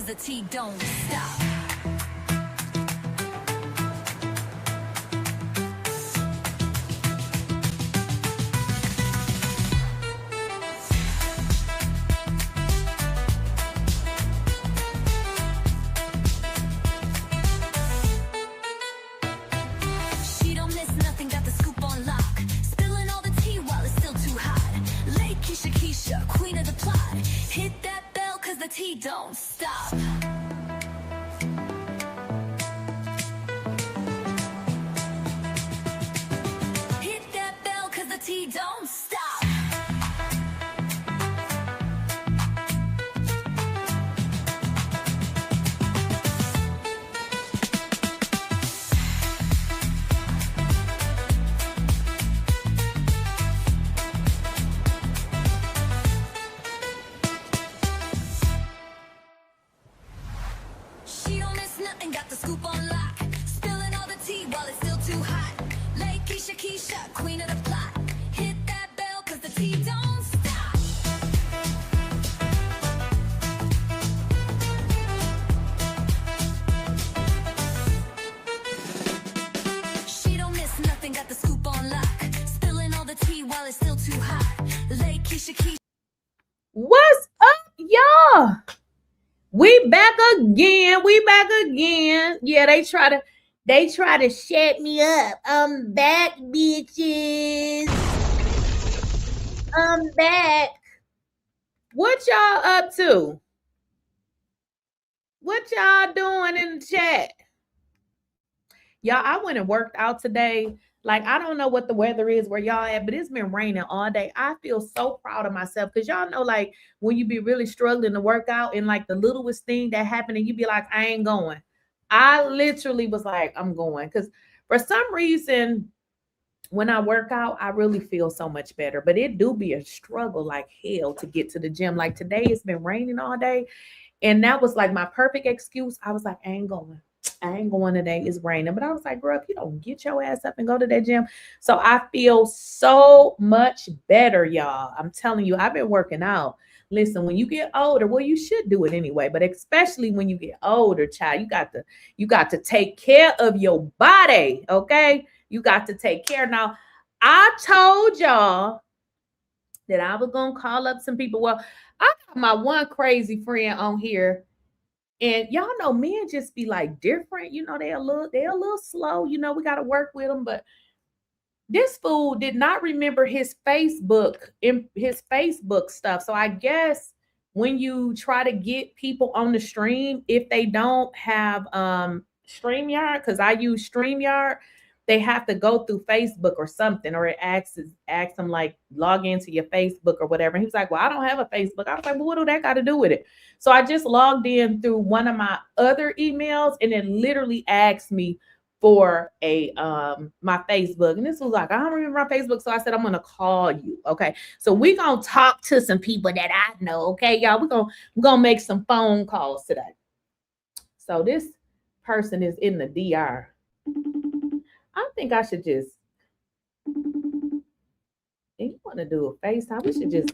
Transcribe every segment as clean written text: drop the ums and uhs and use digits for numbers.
the T don't stop. She don't miss nothing, got the scoop on lock. Spilling all the tea while it's still too hot. LaKeyshaKeysha, queen of the plot. Hit that bell cause the tea don't stop. Hit that bell cause the tea don't stop. She don't miss nothing, got the scoop on lock. Spilling all the tea while it's still too hot. LaKeyshaKeysha, queen of the plot. Hit that bell cause the tea don't stop. She don't miss nothing, got the scoop on lock. Spilling all the tea while it's still too hot. LaKeyshaKeysha. What's up, y'all? We back again. Yeah, they try to shut me up. I'm back, bitches. I'm back. What y'all up to? What y'all doing in the chat? Y'all, I went and worked out today. Like, I don't know what the weather is where y'all at, but it's been raining all day. I feel so proud of myself because y'all know, like, when you be really struggling to work out and like the littlest thing that happened and you be like, I ain't going. I literally was like, I'm going. Because for some reason, when I work out, I really feel so much better. But it do be a struggle like hell to get to the gym. Like today, it's been raining all day. And that was like my perfect excuse. I was like, I ain't going today. It's raining. But I was like, girl, if you don't get your ass up and go to that gym. So I feel so much better, y'all. I'm telling you, I've been working out. Listen, when you get older, well, you should do it anyway, but especially when you get older, child, you got to take care of your body, okay? You got to take care. Now, I told y'all that I was gonna call up some people. Well, I got my one crazy friend on here. And y'all know men just be like different, you know, they're a little slow, you know, we got to work with them. But this fool did not remember his Facebook stuff. So I guess when you try to get people on the stream, if they don't have StreamYard, because I use StreamYard, they have to go through Facebook or something, or it asks them like log into your Facebook or whatever. And he was like, well, I don't have a Facebook. I was like, well, what do that got to do with it? So I just logged in through one of my other emails, and it literally asked me for a my Facebook. And this was like, I don't remember my Facebook. So I said, I'm gonna call you. Okay. So we're gonna talk to some people that I know. Okay, y'all. We're gonna make some phone calls today. So this person is in the DR. I think I should just, and you want to do a FaceTime, we should just,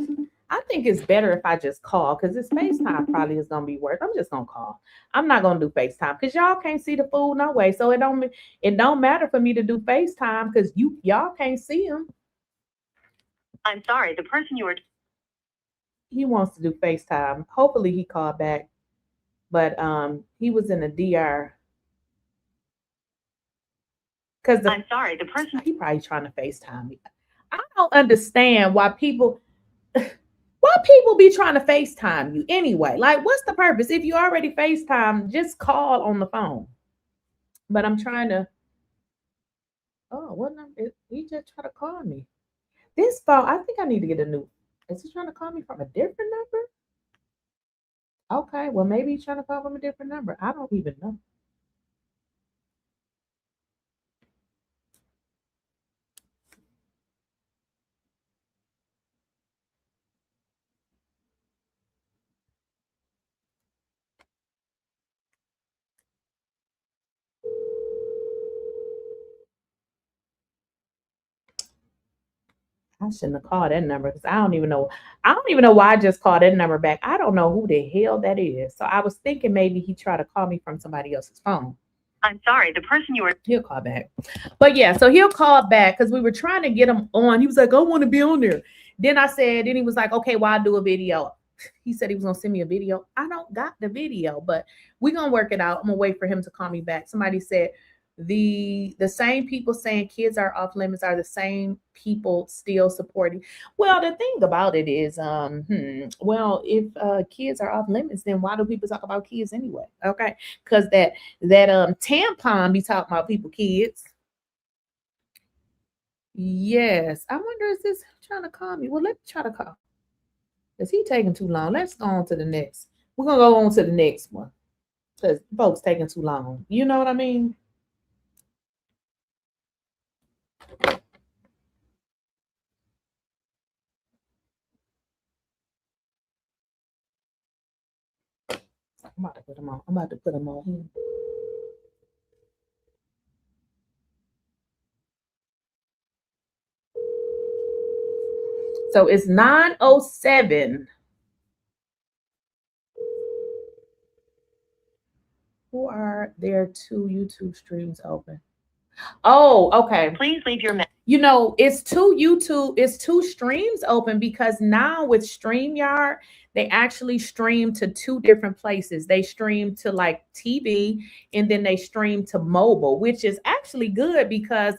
I think it's better if I just call, because this FaceTime probably is going to be worse. I'm just going to call. I'm not going to do FaceTime because y'all can't see the fool no way. So it don't matter for me to do FaceTime because y'all can't see him. I'm sorry, the person you were... He wants to do FaceTime. Hopefully he called back. But he was in the DR. Because I'm sorry, the person... He probably trying to FaceTime me. I don't understand why people be trying to FaceTime you anyway. Like, what's the purpose? If you already FaceTime, just call on the phone. But I'm trying to... Oh, what number? He just tried to call me. This phone, I think I need to get a new... Is he trying to call me from a different number? Okay, well, maybe he's trying to call from a different number. I don't even know. I shouldn't have called that number because I don't even know. I don't even know why I just called that number back. I don't know who the hell that is. So I was thinking maybe he tried to call me from somebody else's phone. I'm sorry, the person you are. He'll call back. But yeah, so he'll call back because we were trying to get him on. He was like, I want to be on there. Then he was like, okay, well, I'll do a video. He said he was going to send me a video. I don't got the video, but we're going to work it out. I'm going to wait for him to call me back. Somebody said the same people saying kids are off limits are the same people still supporting. Well, the thing about it is, well, if kids are off limits, then why do people talk about kids anyway? Okay, because that tampon be talking about people kids. Yes, I wonder is this trying to call me? Well, let me try to call. Is he taking too long? Let's go on to the next. We're gonna go on to the next one because folks taking too long. You know what I mean? I'm about to put them on. I'm about to put them on here. So it's 9:07. Who are there 2 YouTube streams open? Oh, okay. Please leave your message. You know, it's 2 streams open because now with StreamYard, they actually stream to 2 different places. They stream to like TV and then they stream to mobile, which is actually good because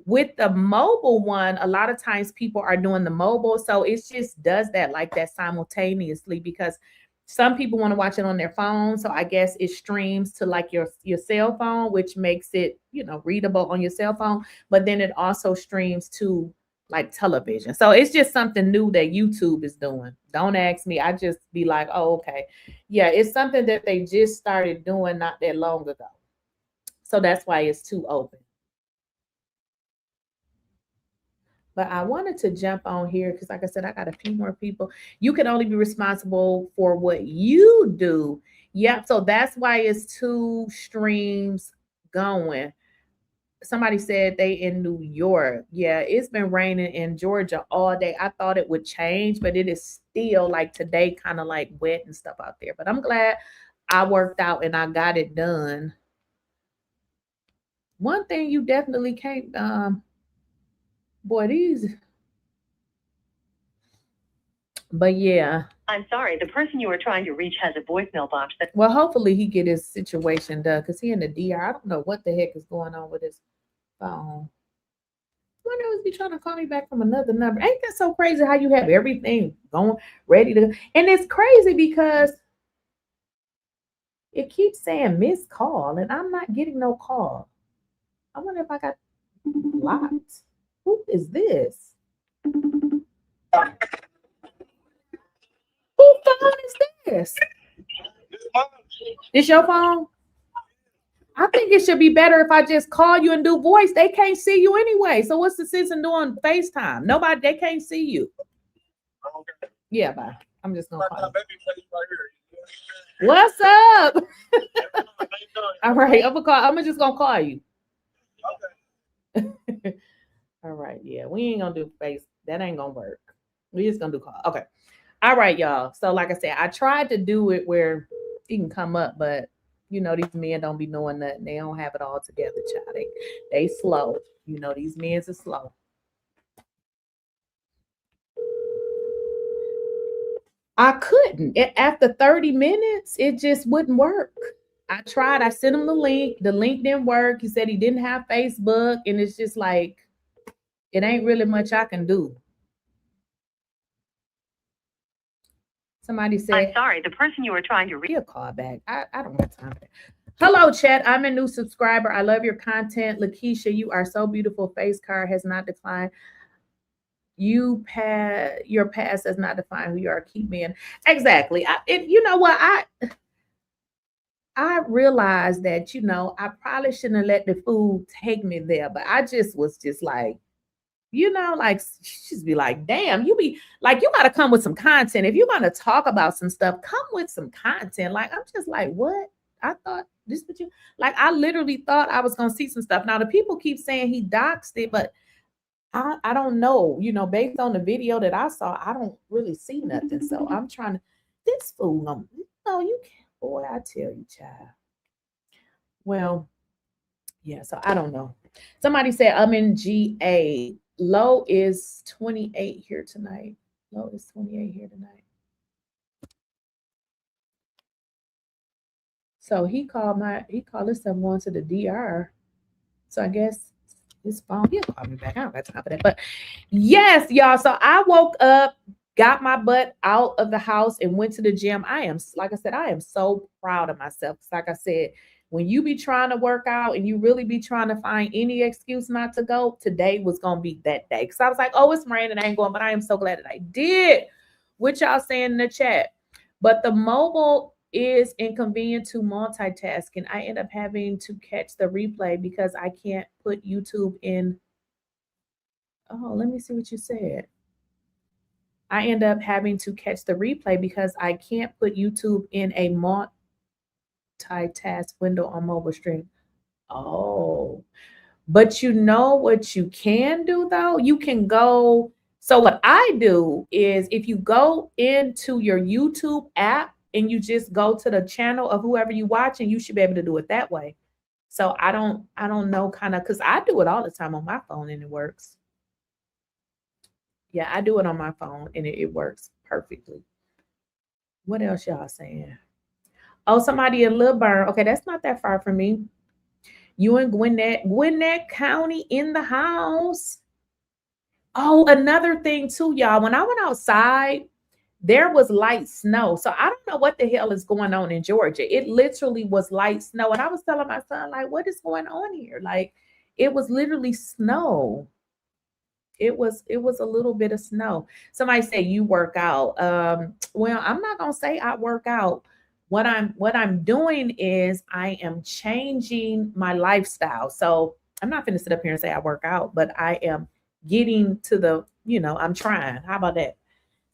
with the mobile one, a lot of times people are doing the mobile. So it just does that like that simultaneously because some people want to watch it on their phone. So I guess it streams to like your cell phone, which makes it, you know, readable on your cell phone. But then it also streams to like television. So it's just something new that YouTube is doing. Don't ask me. I just be like, oh, okay. Yeah, it's something that they just started doing not that long ago. So that's why it's 2 open. But I wanted to jump on here because, like I said, I got a few more people. You can only be responsible for what you do. Yep. So that's why it's 2 streams going. Somebody said they in New York. Yeah, it's been raining in Georgia all day. I thought it would change, but it is still like today, kind of like wet and stuff out there. But I'm glad I worked out and I got it done. One thing you definitely can't, boy, these. But yeah. I'm sorry, the person you are trying to reach has a voicemail box that. Well, hopefully he get his situation done because he in the DR. I don't know what the heck is going on with his phone. Why knows be trying to call me back from another number? Ain't that so crazy how you have everything going ready to? And it's crazy because it keeps saying missed call and I'm not getting no call. I wonder if I got blocked. Who is this? Whose phone is this? It's your phone? I think it should be better if I just call you and do voice. They can't see you anyway. So what's the sense in doing FaceTime? Nobody, they can't see you. Yeah, bye. I'm just gonna call you. What's up? All right, I'm just gonna call you. All right, yeah, we ain't gonna do face. That ain't gonna work. We just gonna do call. Okay. All right, y'all. So like I said, I tried to do it where he can come up, but you know, these men don't be knowing nothing. They don't have it all together, child. They slow. You know, these men are slow. I couldn't. After 30 minutes, it just wouldn't work. I tried. I sent him the link. The link didn't work. He said he didn't have Facebook. And it's just like, it ain't really much I can do. Somebody said, I'm sorry, the person you were trying to reach. He'll call back. I don't have time for that. Hello, chat. I'm a new subscriber. I love your content. Lakeysha, you are so beautiful. Face card has not declined. Your past does not define who you are. Keep me in. Exactly. You know what? I realized that, you know, I probably shouldn't have let the food take me there, but I just was just like, you know, like she'd be like, damn, you be like, you got to come with some content. If you're going to talk about some stuff, come with some content. Like, I'm just like, what? I thought this, but you like, I literally thought I was going to see some stuff. Now, the people keep saying he doxed it, but I don't know, based on the video that I saw, I don't really see nothing. So I'm trying to, this fool, no, you can't, boy, I tell you, child. Well, yeah, so I don't know. Somebody said I'm in GA. Low is 28 here tonight. Low is 28 here tonight. So he called himself going to the DR. So I guess his phone, he'll call me back. I don't got time for that. But yes, y'all. So I woke up, got my butt out of the house and went to the gym. Like I said, I am so proud of myself. Like I said, when you be trying to work out and you really be trying to find any excuse not to go, today was going to be that day. Because I was like, oh, it's raining, I ain't going. But I am so glad that I did. What y'all saying in the chat? But the mobile is inconvenient to multitasking. I end up having to catch the replay because I can't put YouTube in. Oh, let me see what you said. I end up having to catch the replay because I can't put YouTube in a multitask window on mobile stream. Oh, but you know what you can do though? You can go. So what I do is if you go into your YouTube app and you just go to the channel of whoever you watching, you should be able to do it that way. So I don't know kind of, because I do it all the time on my phone and it works. Yeah, I do it on my phone and it works perfectly. What else y'all saying? Oh, somebody in Lilburn. Okay, that's not that far from me. You in Gwinnett County in the house. Oh, another thing too, y'all. When I went outside, there was light snow. So I don't know what the hell is going on in Georgia. It literally was light snow. And I was telling my son, like, what is going on here? Like, it was literally snow. It was a little bit of snow. Somebody said you work out. Well, I'm not gonna say I work out. What I'm doing is I am changing my lifestyle. So I'm not gonna sit up here and say I work out, but I am getting to the, I'm trying. How about that?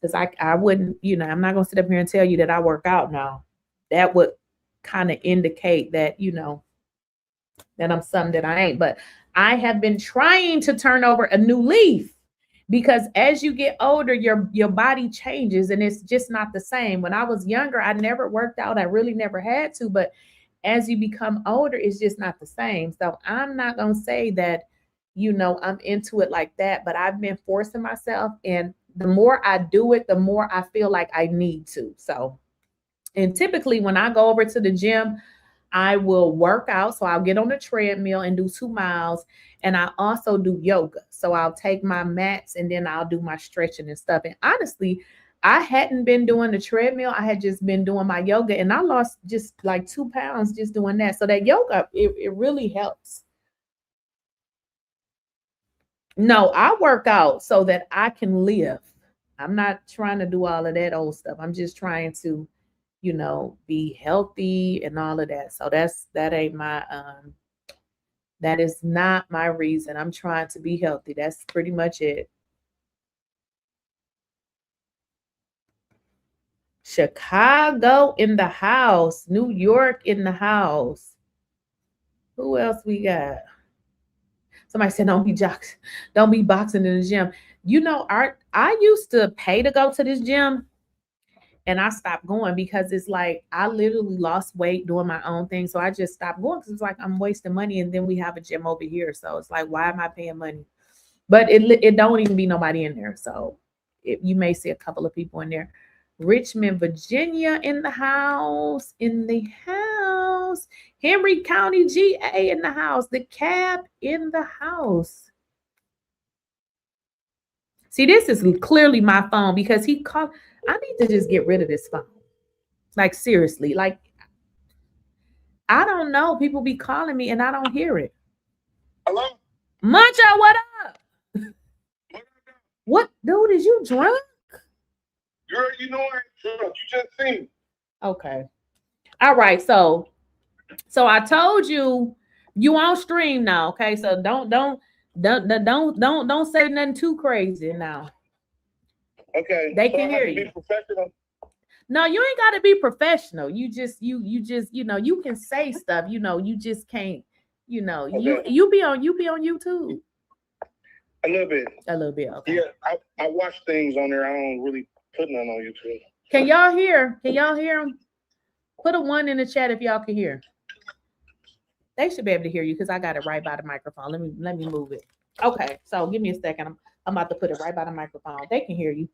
Because I wouldn't, I'm not gonna sit up here and tell you that I work out now. That would kind of indicate that, that I'm something that I ain't. But I have been trying to turn over a new leaf because as you get older, your body changes and it's just not the same. When I was younger, I never worked out. I really never had to. But as you become older, it's just not the same. So I'm not gonna say that, I'm into it like that. But I've been forcing myself, and the more I do it, the more I feel like I need to. So, and typically when I go over to the gym, I will work out. So I'll get on the treadmill and do 2 miles. And I also do yoga. So I'll take my mats and then I'll do my stretching and stuff. And honestly, I hadn't been doing the treadmill. I had just been doing my yoga and I lost just like 2 pounds just doing that. So that yoga, it really helps. No, I work out so that I can live. I'm not trying to do all of that old stuff. I'm just trying to, be healthy and all of that. So that ain't my, that is not my reason. I'm trying to be healthy. That's pretty much it. Chicago in the house. New York in the house. Who else we got? Somebody said, don't be boxing in the gym. I used to pay to go to this gym and I stopped going because it's like I literally lost weight doing my own thing. So I just stopped going because it's like I'm wasting money. And then we have a gym over here. So it's like, why am I paying money? But it don't even be nobody in there. So you may see a couple of people in there. Richmond, Virginia in the house. Henry County, GA in the house. The cab in the house. See, this is clearly my phone because he called. I need to just get rid of this phone. Like, seriously. Like, I don't know. People be calling me and I don't hear it. Hello? Mancho, what up? What, dude, is you drunk? Girl, you know I ain't drunk. You just seen me. Okay. All right. So I told you on stream now. Okay. So don't say nothing too crazy now. Okay. They can hear you. Be professional. No, you ain't got to be professional. You just you can say stuff. You just can't. Okay. You be on YouTube. A little bit. A little bit, okay. Yeah, I watch things on there. I don't really put none on YouTube. Can y'all hear? Can y'all hear them? Put a 1 in the chat if y'all can hear. They should be able to hear you because I got it right by the microphone. Let me move it. Okay, so give me a second. I'm about to put it right by the microphone. They can hear you.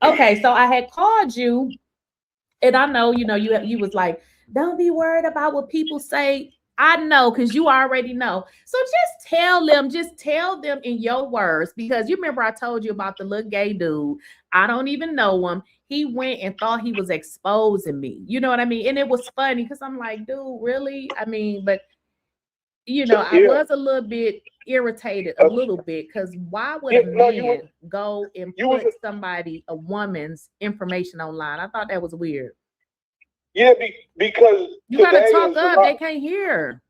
Okay, so I had called you, and I know you was like, don't be worried about what people say. I know, because you already know. So just tell them in your words, because you remember I told you about the little gay dude. I don't even know him. He went and thought he was exposing me. You know what I mean? And it was funny because I'm like, dude, really? I mean, but I was a little bit irritated, a little bit, because why would a man go and put a woman's information online? I thought that was weird. Yeah, because you gotta talk up. They can't hear.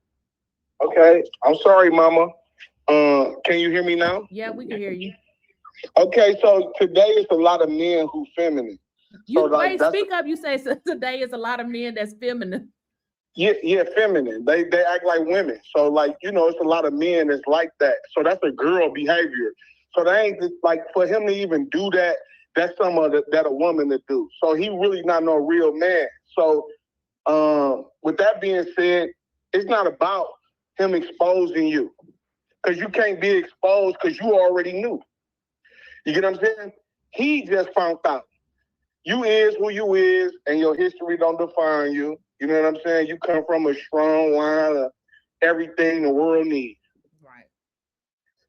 Okay, I'm sorry, Mama. Can you hear me now? Yeah, we can hear you. Okay, so today is a lot of men who feminine. Speak up. You say so today is a lot of men that's feminine. Yeah, feminine. They act like women. So it's a lot of men that's like that. So that's a girl behavior. So that ain't like for him to even do that. That's that a woman to do. So he really not no real man. So with that being said, it's not about him exposing you, because you can't be exposed because you already knew. You get what I'm saying? He just found out. You is who you is, and your history don't define you. You know what I'm saying? You come from a strong line of everything the world needs. Right.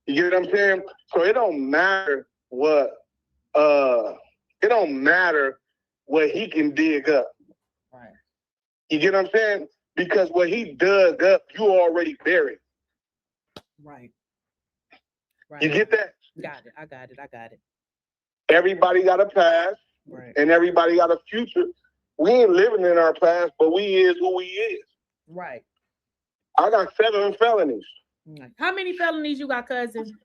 You get what I'm saying? So it don't matter what he can dig up. Right. You get what I'm saying? Because what he dug up, you already buried. Right. You get that? Got it. I got it. Everybody got a past, right, and everybody got a future. We ain't living in our past, but we is who we is. Right. I got 7 felonies. How many felonies you got, cousin?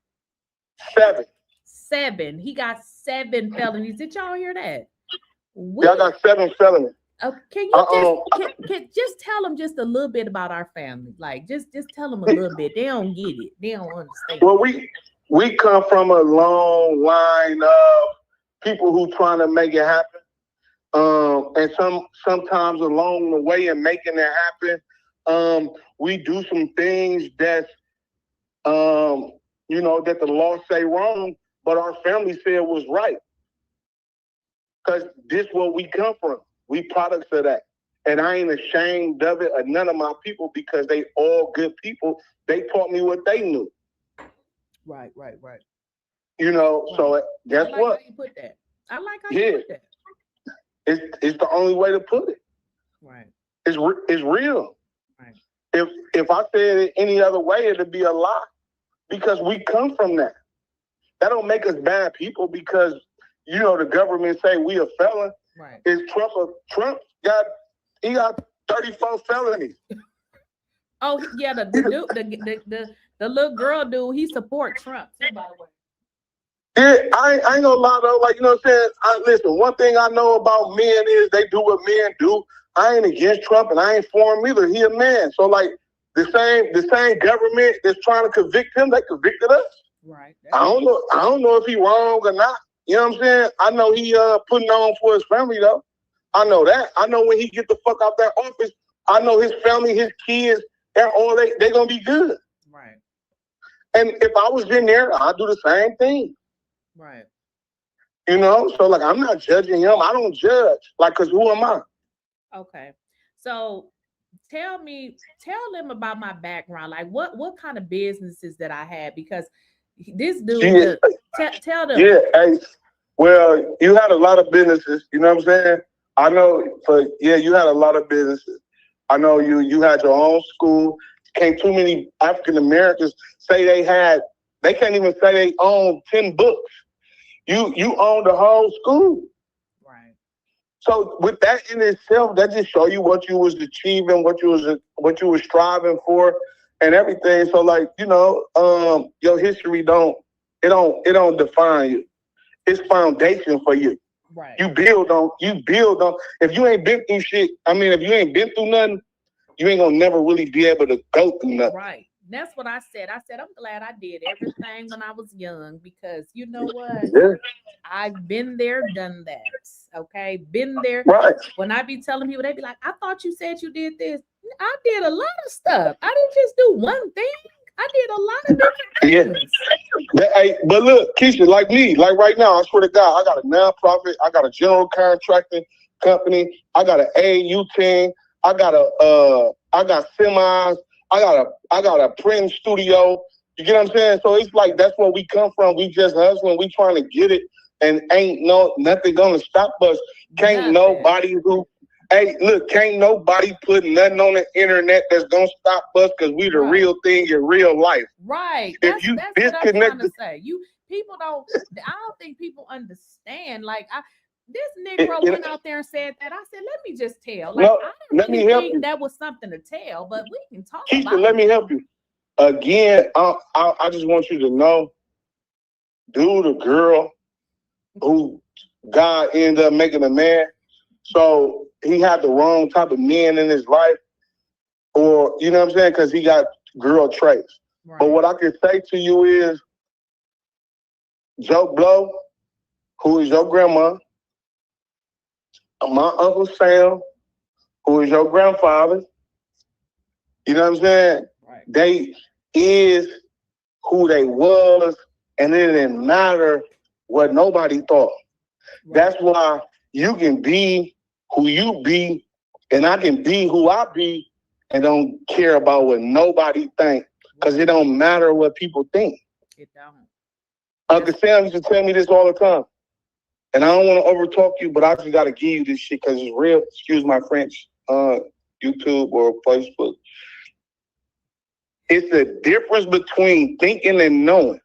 7. 7. He got 7 felonies. Did y'all hear that? I got 7 felonies. Can you just tell them just a little bit about our family? Like just tell them a little bit. They don't get it. They don't understand. Well, we come from a long line of people who trying to make it happen. And sometimes along the way in making it happen, we do some things that's that the law say wrong, but our family said was right. Because this is where we come from. We products of that. And I ain't ashamed of it, or none of my people, because they all good people. They taught me what they knew. Right. So guess what? How you put that. I like how you put that. It's the only way to put it. Right. It's real. Right. If I said it any other way, it'd be a lie, because we come from that. That don't make us bad people because the government say we a felon. Right. Is Trump got 34 felonies. Oh yeah, the little girl dude, he support Trump too, by the way. Yeah, I ain't gonna lie though. Like, you know what I'm saying? Listen, one thing I know about men is they do what men do. I ain't against Trump and I ain't for him either. He a man. So like the same government that's trying to convict him, they convicted us. Right. I don't know if he wrong or not. You know what I'm saying? I know he putting on for his family though. I know that. I know when he get the fuck out that office, I know his family, his kids, they're gonna be good. Right. And if I was in there, I'd do the same thing. Right. So like I'm not judging him. I don't judge. Like, cause who am I? Okay. So tell them about my background. Like what kind of businesses that I had, because this dude tell them. Yeah, hey, well, you had a lot of businesses, you know what I'm saying? I know you had a lot of businesses. I know you had your own school. Can't too many African Americans say they can't even say they own 10 books. You own the whole school. Right. So with that in itself, that just show you what you was achieving, what you was striving for and everything. So like, your history don't define you. It's foundation for you. Right. You build on. If you ain't been through shit, if you ain't been through nothing, you ain't gonna never really be able to go through nothing. Right. That's what I said. I said, I'm glad I did everything when I was young because you know what? Yeah. I've been there, done that. Okay. Been there. Right. When I be telling people, they be like, I thought you said you did this. I did a lot of stuff. I didn't just do one thing. I did a lot of different things. Hey, but look, Keisha, like me, like right now, I swear to God, I got a nonprofit, I got a general contracting company, I got an 𝐬𝐿𝐫𝐞, I got semis, I got a printing studio. You get what I'm saying? So it's like that's where we come from. We just hustling, we trying to get it, and ain't nothing gonna stop us. Can't nobody put nothing on the internet that's gonna stop us because we the real thing in real life. Right. If you that's what I'm trying disconnect to say. People don't. I don't think people understand. Like this Negro went out there and said that. I said, let me just tell. Like I don't really think that was something to tell, but we can talk about let it. me help you. Again, I just want you to know, dude, a girl who God ended up making a man. So he had the wrong type of men in his life, or you know what I'm saying, because he got girl traits. Right. But what I can say to you is, Joe Blow, who is your grandma, my Uncle Sam, who is your grandfather, you know what I'm saying? Right. They is who they was, and it didn't matter what nobody thought. Right. That's why you can be who you be, and I can be who I be, and don't care about what nobody think, because it don't matter what people think. It don't. Uncle Sam used to tell me this all the time, and I don't want to overtalk you, but I just got to give you this shit because it's real. Excuse my French, YouTube or Facebook. It's the difference between thinking and knowing.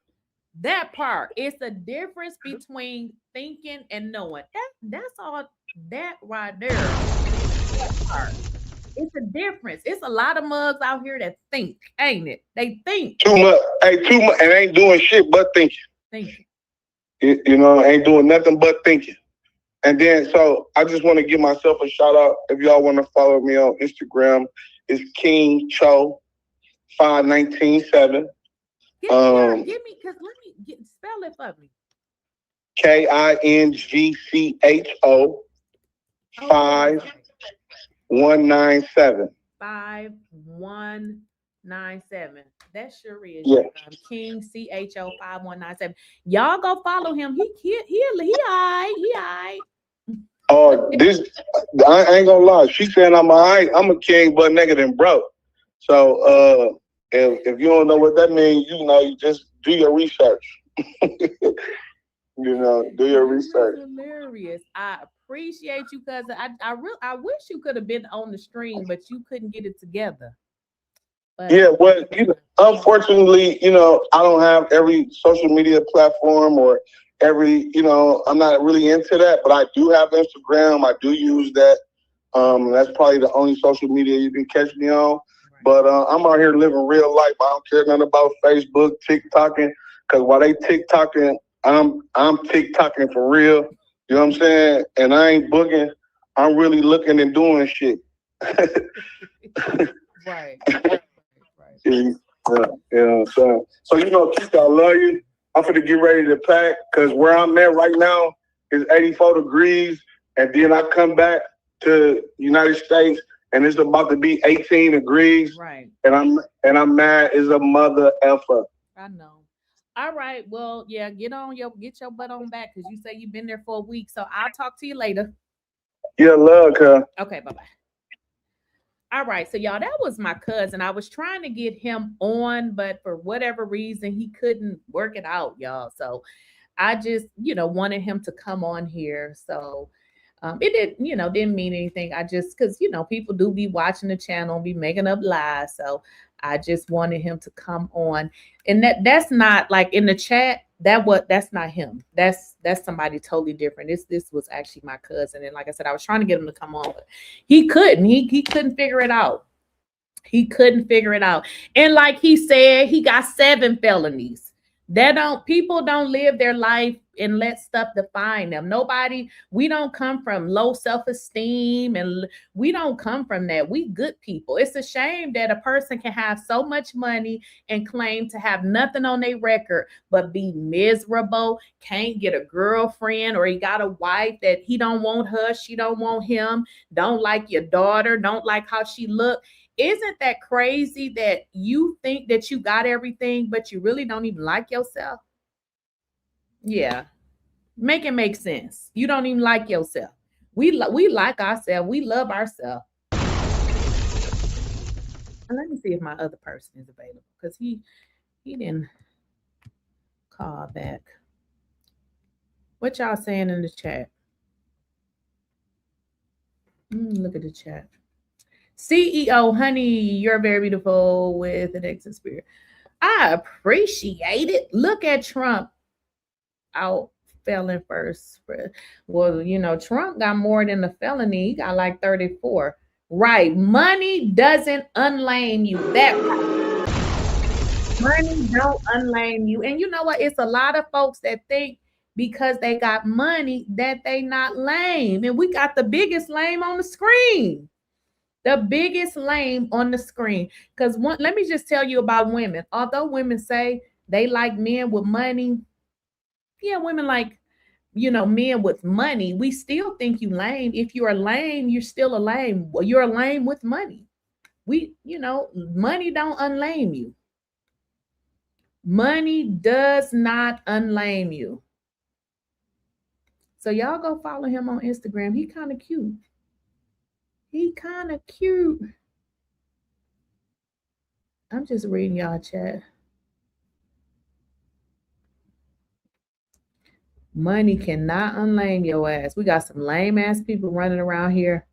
That part. It's the difference between thinking and knowing. That's all. That right there. That part. It's a difference. It's a lot of mugs out here that think, ain't it? They think too much. Too much, and ain't doing shit but thinking. Thinking. You know, ain't doing nothing but thinking. And then, so I just want to give myself a shout out. If y'all want to follow me on Instagram, it's 𝐾𝐨𝐵 5197. Give me, because let me spell it for me. 𝐾INGCHO 5197. 5197. That sure is. Yeah. 𝐾𝐨𝐻O 5197. Y'all go follow him. He alright. Oh, this I ain't gonna lie. She saying I'm alright. I'm a king, but nigga than broke. So if you don't know what that means, you know, you just do your research. You know, do your research. Hilarious. I appreciate you, cousin. I wish you could have been on the stream, but you couldn't get it together. But, yeah, well, unfortunately, you know, I don't have every social media platform or every, you know, I'm not really into that, but I do have Instagram. I do use that. That's probably the only social media you can catch me on. Right. But I'm out here living real life. I don't care nothing about Facebook, TikToking, because while they TikToking, I'm TikToking for real. You know what I'm saying? And I ain't booging. I'm really looking and doing shit. Right. Yeah. So you know, Keisha, I love you. I'm finna get ready to pack because where I'm at right now is 84 degrees, and then I come back to United States and it's about to be 18 degrees. Right. And I'm mad as a mother effer. I know. All right. Well, yeah, get your butt on back because you say you've been there for a week. So I'll talk to you later. Yeah, love, cuz. Okay, bye-bye. All right, so y'all, that was my cousin. I was trying to get him on, but for whatever reason, he couldn't work it out, y'all. So I just, wanted him to come on here. So it didn't mean anything. I just, because, people do be watching the channel, be making up lies. So I just wanted him to come on. And that's not like in the chat. That's not him. That's somebody totally different. This was actually my cousin. And like I said, I was trying to get him to come on, but he couldn't. He couldn't figure it out. He couldn't figure it out. And like he said, he got 7 felonies. People don't live their life and let stuff define them. We don't come from low self-esteem, and we don't come from that. We good people. It's a shame that a person can have so much money and claim to have nothing on their record, but be miserable, can't get a girlfriend, or he got a wife that he don't want her, she don't want him, don't like your daughter, don't like how she look. Isn't that crazy that you think that you got everything, but you really don't even like yourself? Yeah. Make it make sense. You don't even like yourself. We like ourselves. We love ourselves. And let me see if my other person is available, because he didn't call back. What y'all saying in the chat? Look at the chat. CEO, honey, you're very beautiful with an exit spirit. I appreciate it. Look at Trump out felon first. Well, you know, Trump got more than a felony. He got like 34. Right. Money doesn't unlame you. That money don't unlame you. And you know what? It's a lot of folks that think because they got money that they not lame. And we got the biggest lame on the screen. The biggest lame on the screen. Because let me just tell you about women. Although women say they like men with money, yeah, women like, you know, men with money, we still think you lame. If you are lame, you're still a lame. Well, you're a lame with money. You know, money don't unlame you. Money does not unlame you. So y'all go follow him on Instagram. He kind of cute. He kind of cute. I'm just reading y'all chat. Money cannot unlame your ass. We got some lame ass people running around here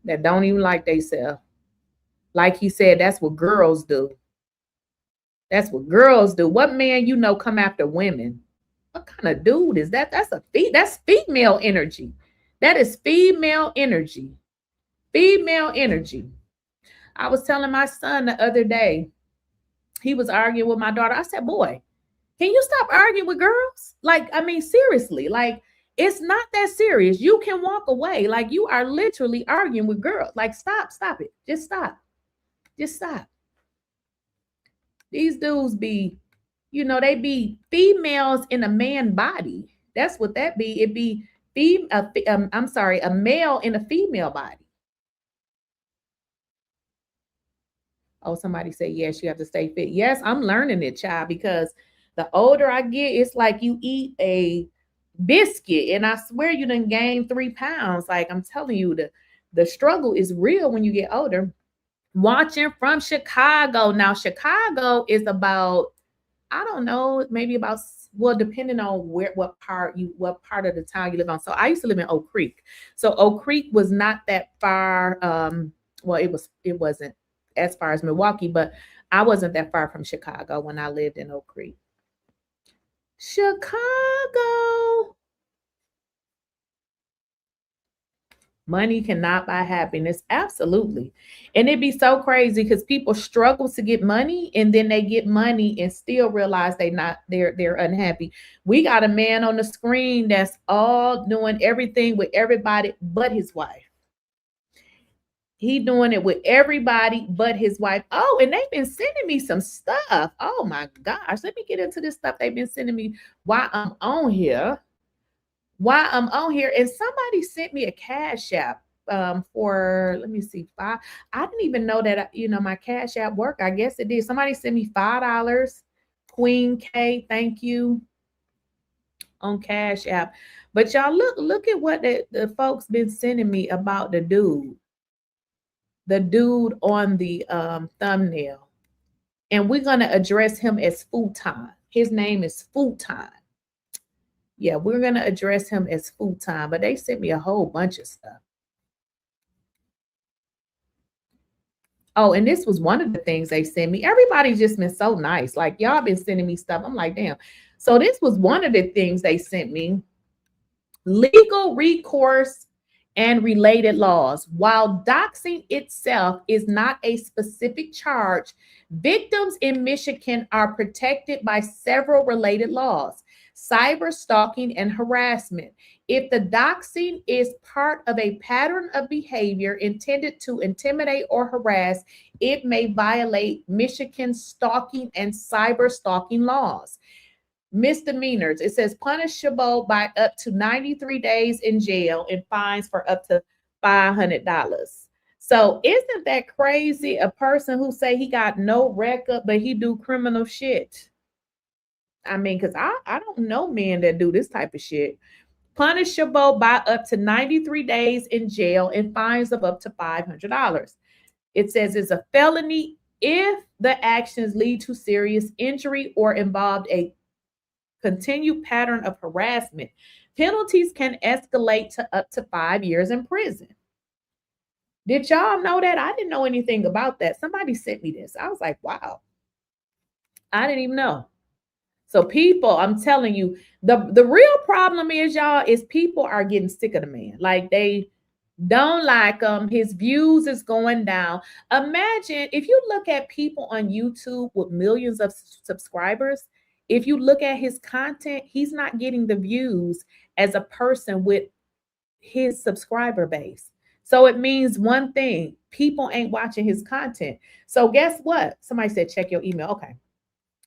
that don't even like themselves. Like he said, that's what girls do. That's what girls do. What man you know come after women? What kind of dude is that? That's female energy. That is female energy. Female energy. I was telling my son the other day, he was arguing with my daughter. I said, boy, can you stop arguing with girls? Like, I mean, seriously, like, it's not that serious. You can walk away. Like, you are literally arguing with girls. Like, stop it. Just stop. Just stop. These dudes be, you know, they be females in a man body. That's what that be. It be a male in a female body. Oh, somebody say, yes, you have to stay fit. Yes, I'm learning it, child, because the older I get, it's like you eat a biscuit and I swear you done gained 3 pounds. Like, I'm telling you, the struggle is real when you get older. Watching from Chicago. Now, Chicago is about, I don't know, maybe about, well, depending on what part of the town you live on. So I used to live in Oak Creek. So Oak Creek was not that far. Well, it wasn't as far as Milwaukee, but I wasn't that far from Chicago when I lived in Oak Creek. Chicago. Money cannot buy happiness. Absolutely. And it'd be so crazy because people struggle to get money and then they get money and still realize they're unhappy. We got a man on the screen that's all doing everything with everybody but his wife. He doing it with everybody but his wife. Oh, and they've been sending me some stuff. Oh my gosh. Let me get into this stuff they've been sending me while I'm on here. And somebody sent me a Cash App for, let me see, $5. I didn't even know that, my Cash App worked. I guess it did. Somebody sent me $5. Queen K, thank you, on Cash App. But y'all look at what the folks been sending me about the dude. The dude on the thumbnail. And we're going to address him as Futon. His name is Futon. Yeah, we're going to address him as Futon, but they sent me a whole bunch of stuff. Oh, and this was one of the things they sent me. Everybody's just been so nice. Like, y'all been sending me stuff. I'm like, damn. So this was one of the things they sent me. Legal recourse and related laws. While doxing itself is not a specific charge, victims in Michigan are protected by several related laws: cyber stalking and harassment. If the doxing is part of a pattern of behavior intended to intimidate or harass, it may violate Michigan's stalking and cyber stalking laws. Misdemeanors, it says punishable by up to 93 days in jail and fines for up to $500. So isn't that crazy? A person who say he got no record, but he do criminal shit. I mean, because I don't know men that do this type of shit. Punishable by up to 93 days in jail and fines of up to $500. It says it's a felony if the actions lead to serious injury or involved a continued pattern of harassment. Penalties can escalate to up to 5 years in prison. Did y'all know that? I didn't know anything about that. Somebody sent me this. I was like, wow. I didn't even know. So people, I'm telling you, the real problem is, y'all, is people are getting sick of the man. Like, they don't like him. His views is going down. Imagine if you look at people on YouTube with millions of subscribers. If you look at his content, he's not getting the views as a person with his subscriber base. So it means one thing: people ain't watching his content. So guess what? Somebody said, check your email. Okay.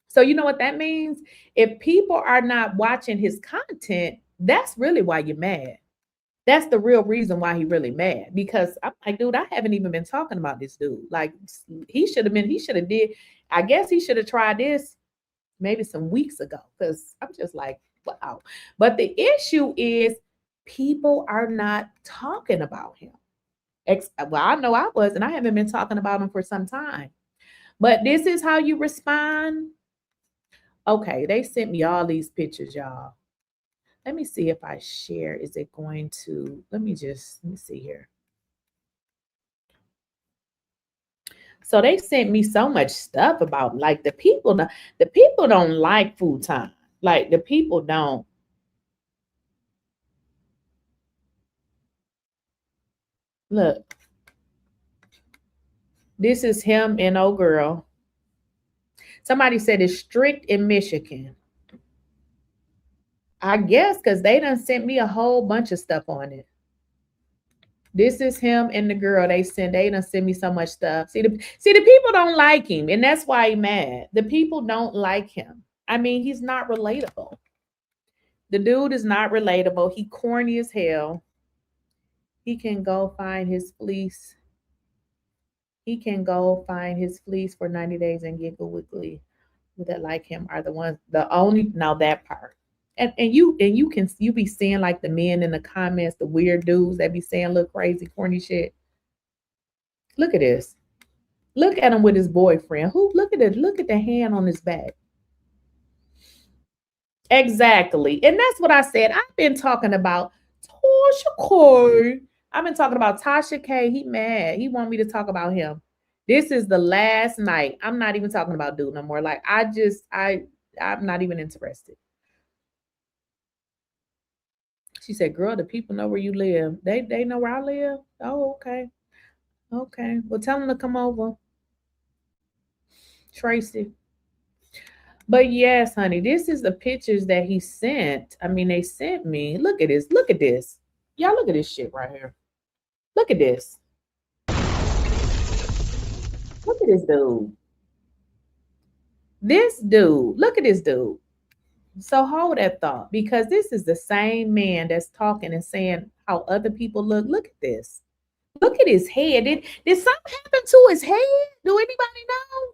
So you know what that means? If people are not watching his content, that's really why you're mad. That's the real reason why he's really mad. Because I'm like, dude, I haven't even been talking about this dude. Like, he should have did. I guess he should have tried this maybe some weeks ago, because I'm just like, wow. But the issue is people are not talking about him. Well, I know I was, and I haven't been talking about him for some time. But this is how you respond. Okay, they sent me all these pictures, y'all. Let me see if I share. Is it going to, let me see here. So they sent me so much stuff about, like, the people don't like futon. Like, the people don't. Look. This is him and old girl. Somebody said it's strict in Michigan. I guess because they done sent me a whole bunch of stuff on it. This is him and the girl. They done sent me so much stuff. See, the people don't like him, and that's why he's mad. The people don't like him. I mean, he's not relatable. The dude is not relatable. He corny as hell. He can go find his fleece. He can go find his fleece for 90 days and giggle weekly. That like him are the ones, now that part. And you be seeing, like, the men in the comments, the weird dudes that be saying little crazy corny shit. Look at this. Look at him with his boyfriend. Look at it. Look at the hand on his back. Exactly. And that's what I said. I've been talking about Tasha K. I've been talking about Tasha K. He mad. He want me to talk about him. This is the last night. I'm not even talking about dude no more. Like, I'm not even interested. She said, girl, the people know where you live. They know where I live? Oh, okay. Okay. Well, tell them to come over. Tracy. But yes, honey, this is the pictures that he sent. I mean, they sent me. Look at this. Look at this. Y'all, look at this shit right here. Look at this. Look at this dude. This dude. Look at this dude. So hold that thought, because this is the same man that's talking and saying how other people look. Look at this. Look at his head. Did something happen to his head? Do anybody know?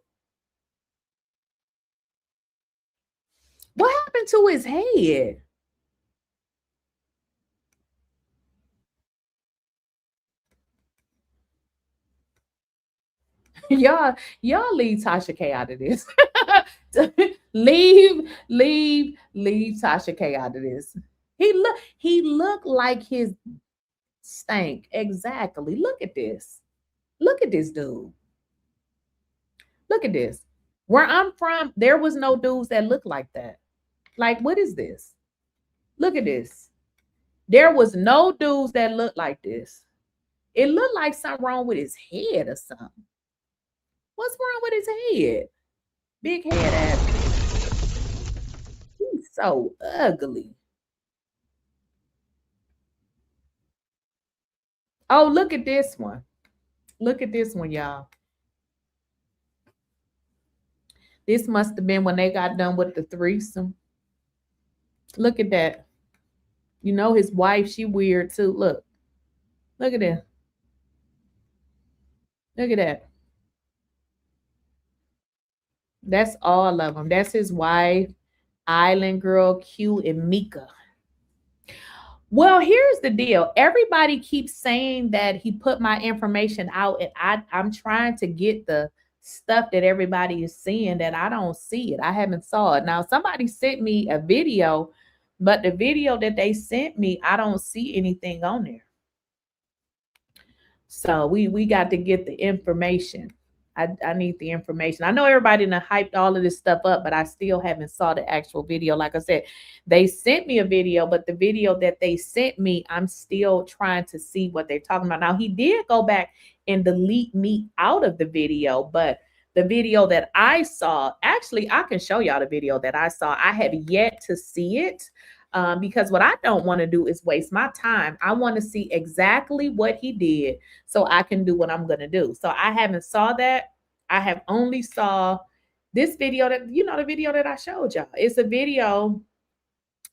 What happened to his head? Y'all leave Tasha K out of this. leave Tasha K out of this. He looked like his stank. Exactly. Look at this. Look at this dude. Look at this. Where I'm from, there was no dudes that looked like that. Like, what is this? Look at this. There was no dudes that looked like this. It looked like something wrong with his head or something. What's wrong with his head? Big head ass. He's so ugly. Oh, look at this one. Look at this one, y'all. This must have been when they got done with the threesome. Look at that. You know his wife, she weird too. Look. Look at that. Look at that. That's all of them. That's his wife, Island Girl, Q, and Mika. Well, here's the deal. Everybody keeps saying that he put my information out, and I'm trying to get the stuff that everybody is seeing that I don't see it. I haven't saw it. Now, somebody sent me a video, but the video that they sent me, I don't see anything on there. So we got to get the information. I need the information. I know everybody done hyped all of this stuff up, but I still haven't saw the actual video. Like I said, they sent me a video, but the video that they sent me, I'm still trying to see what they're talking about. Now, he did go back and delete me out of the video, but the video that I saw, actually, I can show y'all the video that I saw. I have yet to see it. Because what I don't want to do is waste my time. I want to see exactly what he did so I can do what I'm going to do. So I haven't saw that. I have only saw this video that, you know, the video that I showed y'all. It's a video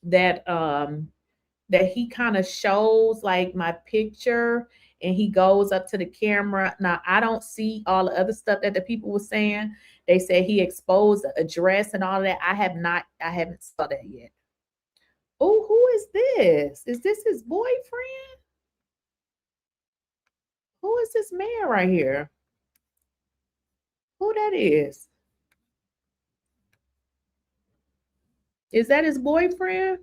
that that he kind of shows like my picture and he goes up to the camera. Now, I don't see all the other stuff that the people were saying. They said he exposed the address and all that. I haven't saw that yet. Oh, who is this? Is this his boyfriend? Who is this man right here? Who that is? Is that his boyfriend?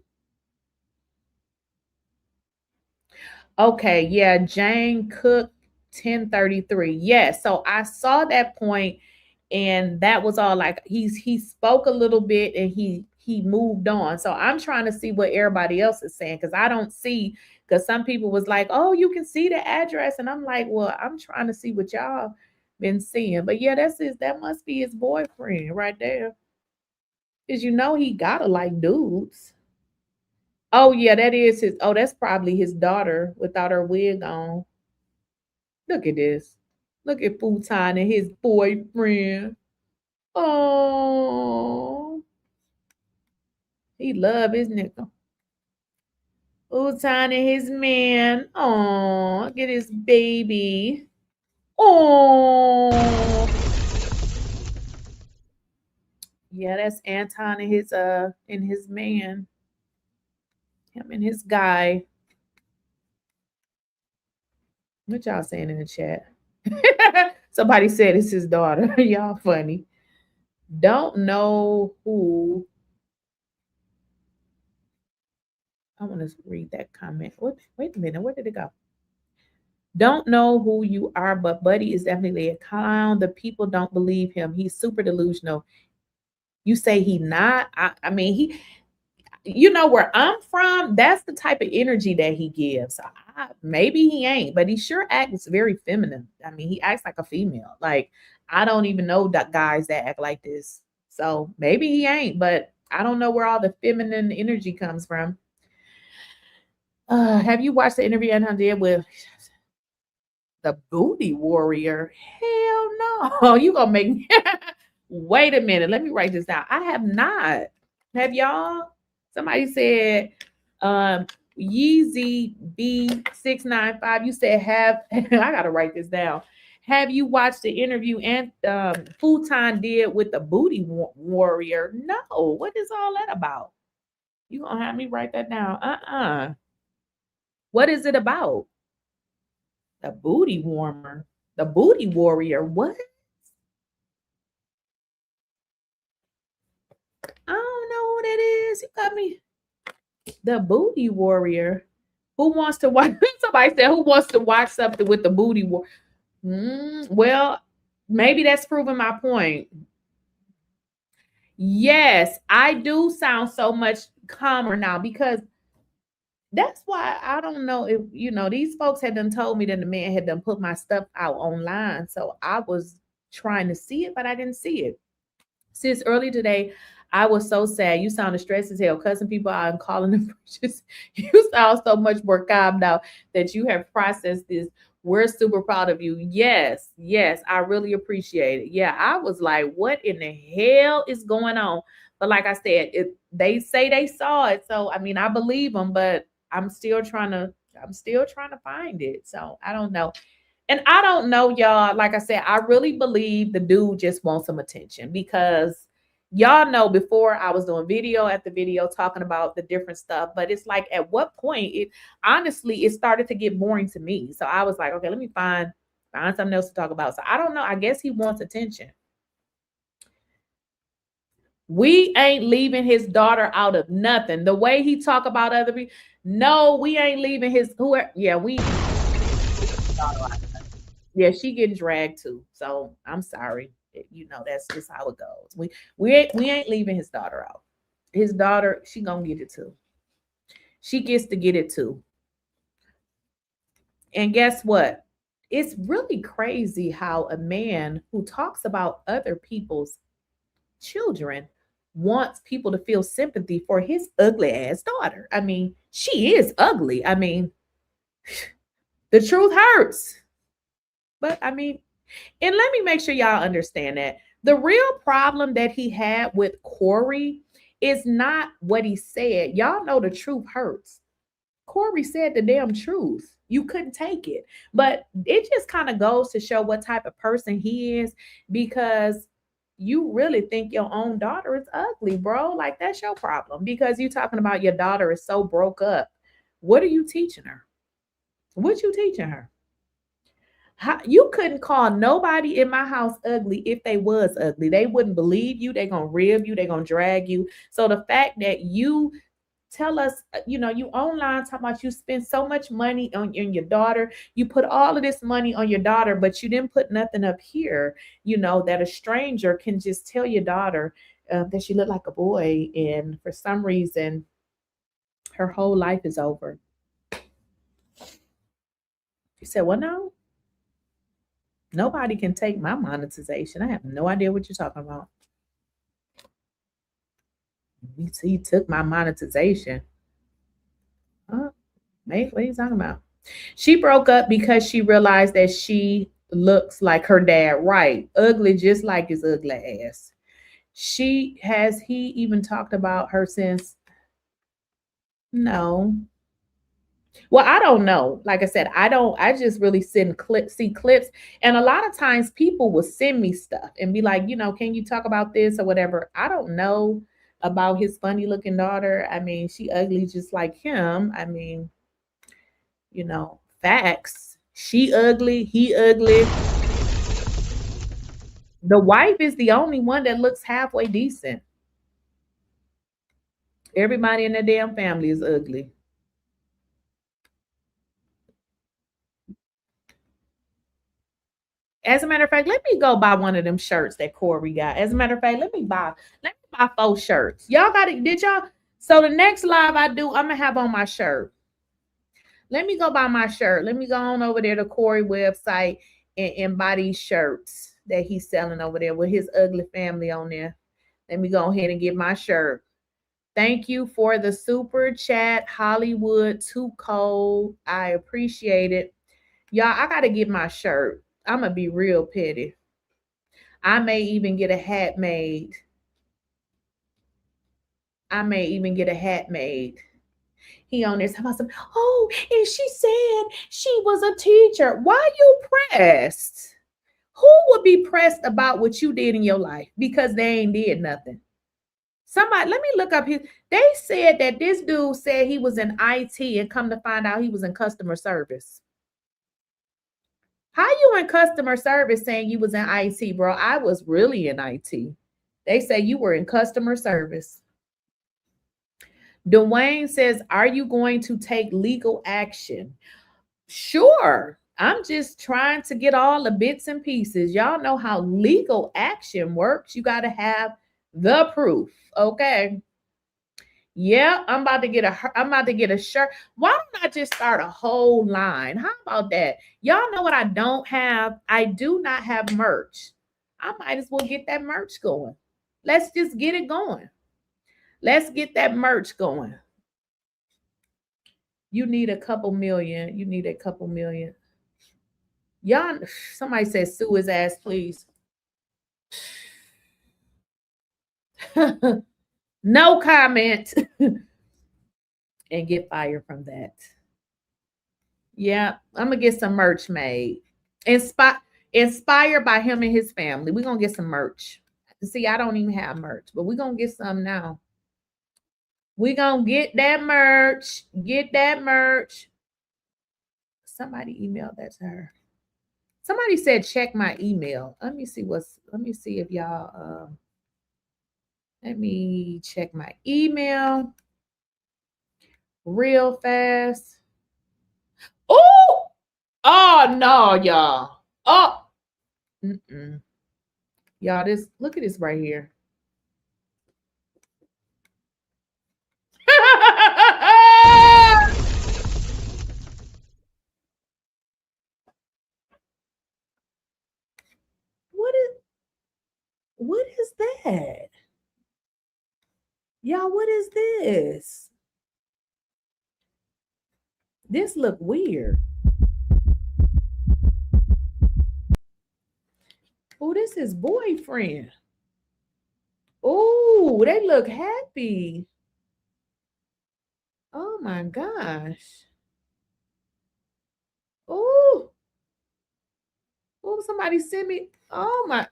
Okay, yeah, Jane Cook 1033. Yes, so I saw that point, and that was all. Like he spoke a little bit and he moved on. So I'm trying to see what everybody else is saying, because I don't see, because some people was like, oh, you can see the address, and I'm like, well, I'm trying to see what y'all been seeing. But yeah, that must be his boyfriend right there, because you know he gotta like dudes. Oh yeah, that is his. Oh, that's probably his daughter without her wig on. Look at this. Look at Futon and his boyfriend. Oh, he love his nigga. Futon and his man. Oh, look at his baby. Oh, yeah, that's Anton and his man. Him and his guy. What y'all saying in the chat? Somebody said it's his daughter. Y'all funny. Don't know who. I want to read that comment. Wait a minute. Where did it go? Don't know who you are, but Buddy is definitely a clown. The people don't believe him. He's super delusional. You say he not? I mean, he, you know where I'm from, that's the type of energy that he gives. Maybe he ain't, but he sure acts very feminine. I mean, he acts like a female. Like, I don't even know that guys that act like this. So maybe he ain't, but I don't know where all the feminine energy comes from. Have you watched the interview Anton did with the booty warrior? Hell no. You gonna make me wait a minute. Let me write this down. I have not. Have y'all? Somebody said 𝐬𝐮𝐫𝐶695. You said have I gotta write this down. Have you watched the interview and Futon did with the booty warrior? No. What is all that about? You gonna have me write that down? What is it about? The booty warmer, the booty warrior. What? I don't know who that is. You got me. The booty warrior. Who wants to watch? Somebody said, who wants to watch something with the booty warrior? Well, maybe that's proving my point. Yes, I do sound so much calmer now, because That's why I don't know if, these folks had done told me that the man had done put my stuff out online. So I was trying to see it, but I didn't see it. Since early today, I was so sad. You sounded stressed as hell, cussing people out and calling them bitches. You sound so much more calm now that you have processed this. We're super proud of you. Yes, I really appreciate it. Yeah, I was like, what in the hell is going on? But like I said, they say they saw it. So I mean, I believe them, but I'm still trying to find it. So I don't know. And I don't know, y'all. Like I said, I really believe the dude just wants some attention because y'all know before I was doing video after video talking about the different stuff. But it's like, at what point it started to get boring to me. So I was like, okay, let me find something else to talk about. So I don't know. I guess he wants attention. We ain't leaving his daughter out of nothing. The way he talk about other people, no, we ain't leaving his yeah, she getting dragged too. So I'm sorry. That's just how it goes. We ain't leaving his daughter out. His daughter, she gonna get it too. She gets to get it too. And guess what? It's really crazy how a man who talks about other people's children wants people to feel sympathy for his ugly ass daughter. I mean, she is ugly. I mean, the truth hurts. But I mean, and let me make sure y'all understand that the real problem that he had with Corey is not what he said. Y'all know the truth hurts. Corey said the damn truth. You couldn't take it. But it just kind of goes to show what type of person he is, because you really think your own daughter is ugly, bro. Like, that's your problem, because you talking about your daughter is so broke up. What are you teaching her? What you teaching her? You couldn't call nobody in my house ugly if they was ugly. They wouldn't believe you. They're going to rib you. They're going to drag you. So the fact that you tell us, you online talking about you spend so much money on your daughter, you put all of this money on your daughter, but you didn't put nothing up here, that a stranger can just tell your daughter that she looked like a boy, and for some reason her whole life is over. You said, well, no. Nobody can take my monetization. I have no idea what you're talking about. He took my monetization. Mate, what are you talking about? She broke up because she realized that she looks like her dad, right? Ugly, just like his ugly ass. He even talked about her since? No. Well, I don't know. Like I said, I just really see clips. And a lot of times people will send me stuff and be like, can you talk about this or whatever? I don't know about his funny looking daughter. I mean, she ugly just like him. I mean, facts. She ugly, he ugly. The wife is the only one that looks halfway decent. Everybody in the damn family is ugly. As a matter of fact, let me go buy one of them shirts that Corey got. As a matter of fact, let me buy 4 shirts. Y'all got it? Did y'all? So the next live I do, I'm gonna have on my shirt. Let me go buy my shirt. Let me go on over there to Corey website and buy these shirts that he's selling over there with his ugly family on there. Let me go ahead and get my shirt. Thank you for the super chat, Hollywood too cold. I appreciate it. Y'all, I gotta get my shirt. I'm going to be real petty. I may even get a hat made. He on there talking about some, oh, and she said she was a teacher. Why you pressed? Who would be pressed about what you did in your life? Because they ain't did nothing. Somebody, let me look up his. They said that this dude said he was in IT and come to find out he was in customer service. How you in customer service saying you was in IT, bro? I was really in IT. They say you were in customer service. Dwayne says, are you going to take legal action? Sure. I'm just trying to get all the bits and pieces. Y'all know how legal action works. You got to have the proof. Okay. Yeah, I'm about to get a shirt. Why don't I just start a whole line? How about that? Y'all know what I don't have? I do not have merch. I might as well get that merch going. Let's just get it going. Let's get that merch going. You need a couple million. You need a couple million. Y'all, somebody said sue his ass, please. No comment. And get fired from that. Yeah, I'm gonna get some merch made. Inspired by him and his family. We're gonna get some merch. See, I don't even have merch, but we're gonna get some now. We're gonna get that merch. Get that merch. Somebody emailed that to her. Somebody said check my email. Let me see if y'all let me check my email real fast. Oh no, y'all. Oh, y'all, look at this right here. What is that? Y'all, what is this? This look weird. Oh, this is boyfriend. Oh, they look happy. Oh my gosh. Oh. Oh, somebody sent me. Oh my.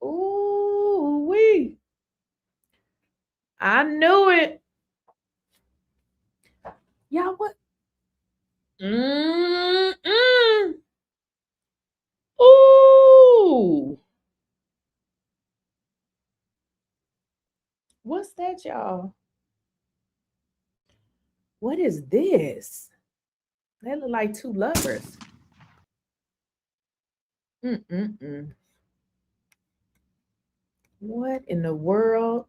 Oh, wee. I knew it. Y'all, what? Ooh. What's that, y'all? What is this? They look like two lovers. What in the world?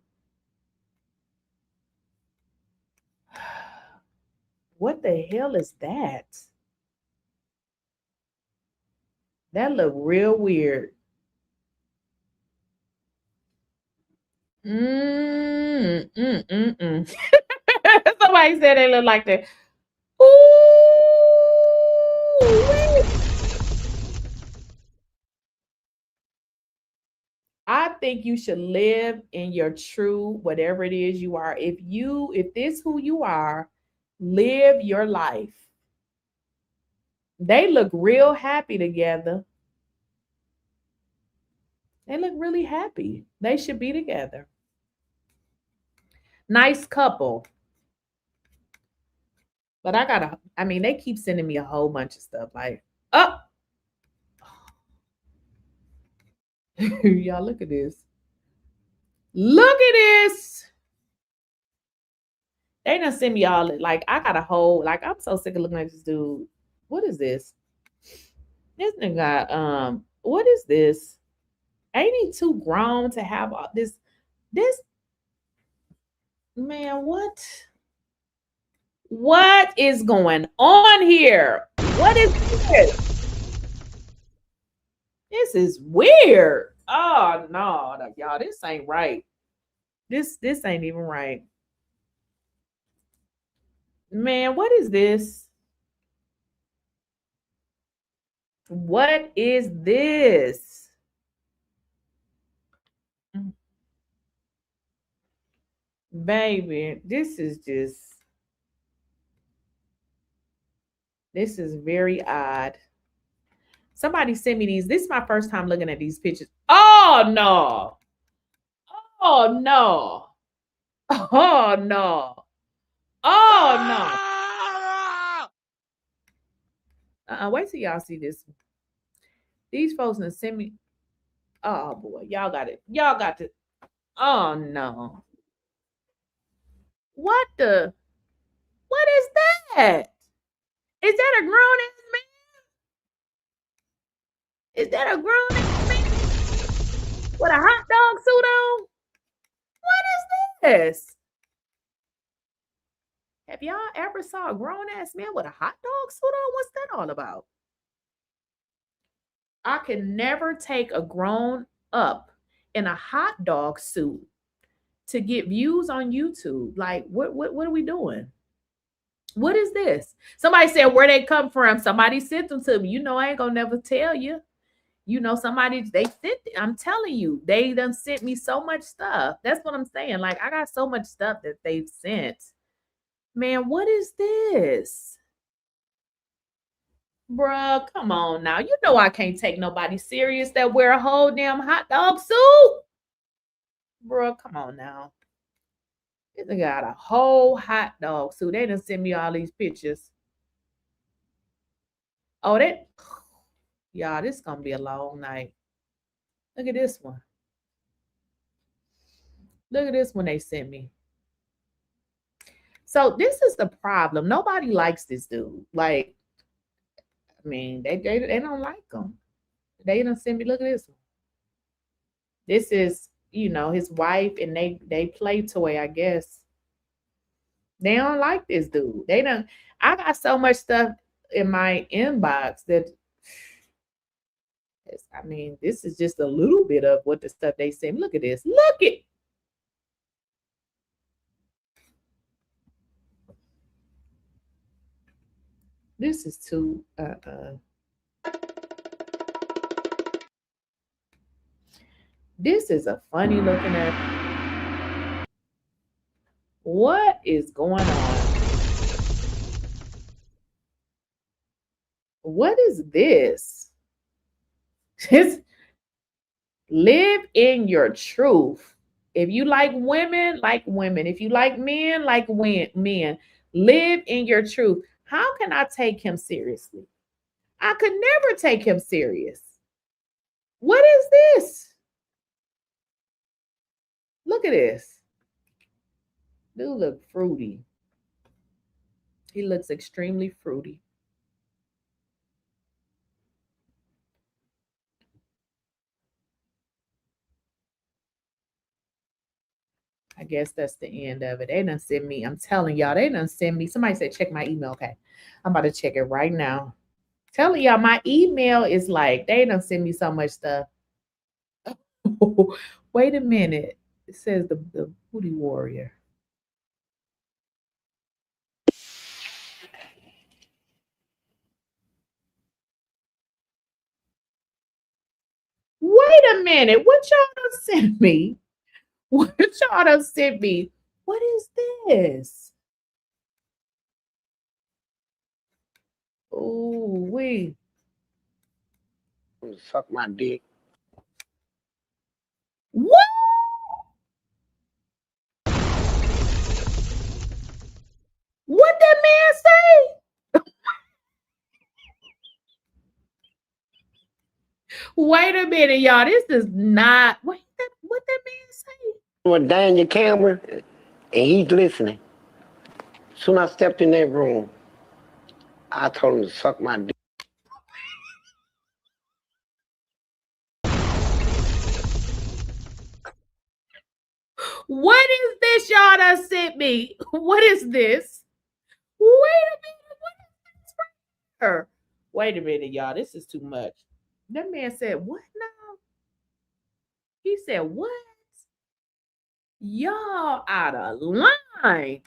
What the hell is that? That look real weird. Somebody said they look like that. Ooh. I think you should live in your true whatever it is you are. If this who you are, live your life. They look real happy together. They look really happy. They should be together. Nice couple. But they keep sending me a whole bunch of stuff like, oh. Y'all, look at this. Look at this. They done send me all like I got a whole I'm so sick of looking at this dude. What is this? This nigga what is this? Ain't he too grown to have all this man, what is going on here? What is this? This is weird. Oh no, y'all, this ain't right. This ain't even right. Man, what is this? What is this? Baby, this is very odd. Somebody sent me these. This is my first time looking at these pictures. Oh no. Oh no. Oh no. Oh no. Wait till y'all see this. These folks gonna send me. Oh boy, y'all got it. Y'all got to. Oh no. What is that? Is that a grown ass man? Is that a grown ass man with a hot dog suit on? What is this? Have y'all ever saw a grown-ass man with a hot dog suit on? What's that all about? I can never take a grown up in a hot dog suit to get views on YouTube. Like, what are we doing? What is this? Somebody said where they come from. Somebody sent them to me. You know, I ain't gonna never tell you. You know, somebody, they sent, I'm telling you, they done sent me so much stuff. That's what I'm saying. Like, I got so much stuff that they've sent. Man, what is this? Bruh, come on now. You know I can't take nobody serious that wear a whole damn hot dog suit. Bruh, come on now. They got a whole hot dog suit. They done send me all these pictures. Oh, that... Y'all, this is going to be a long night. Look at this one. Look at this one they sent me. So this is the problem. Nobody likes this dude. Like, I mean, they don't like him. They done send me, look at this one. This is, you know, his wife, and they play toy, I guess. They don't like this dude. They don't. I got so much stuff in my inbox that... I mean, this is just a little bit of what the stuff they send. Look at this. Look it. This is too This is a funny looking at. What is going on? What is this? Live in your truth. If you like women, like women. If you like men, like men. Live in your truth. How can I take him seriously? I could never take him serious. What is this? Look at this. Dude look fruity. He looks extremely fruity. I guess that's the end of it. They done send me, I'm telling y'all, they done send me. Somebody said, check my email. Okay. I'm about to check it right now. Telling y'all, my email is like, they done send me so much stuff. Wait a minute. It says the booty warrior. Wait a minute. What y'all done sent me? What y'all done sent me? What is this? Oh, wait. Suck my dick. What? What that man say? Wait a minute, y'all. This is not what that man say. With Daniel Cameron, and he's listening. Soon I stepped in that room, I told him to suck my dick. What is this y'all done sent me? What is this? Wait a minute. What is this right here? Wait a minute, y'all. This is too much. That man said, what now? He said, what? Y'all out of line.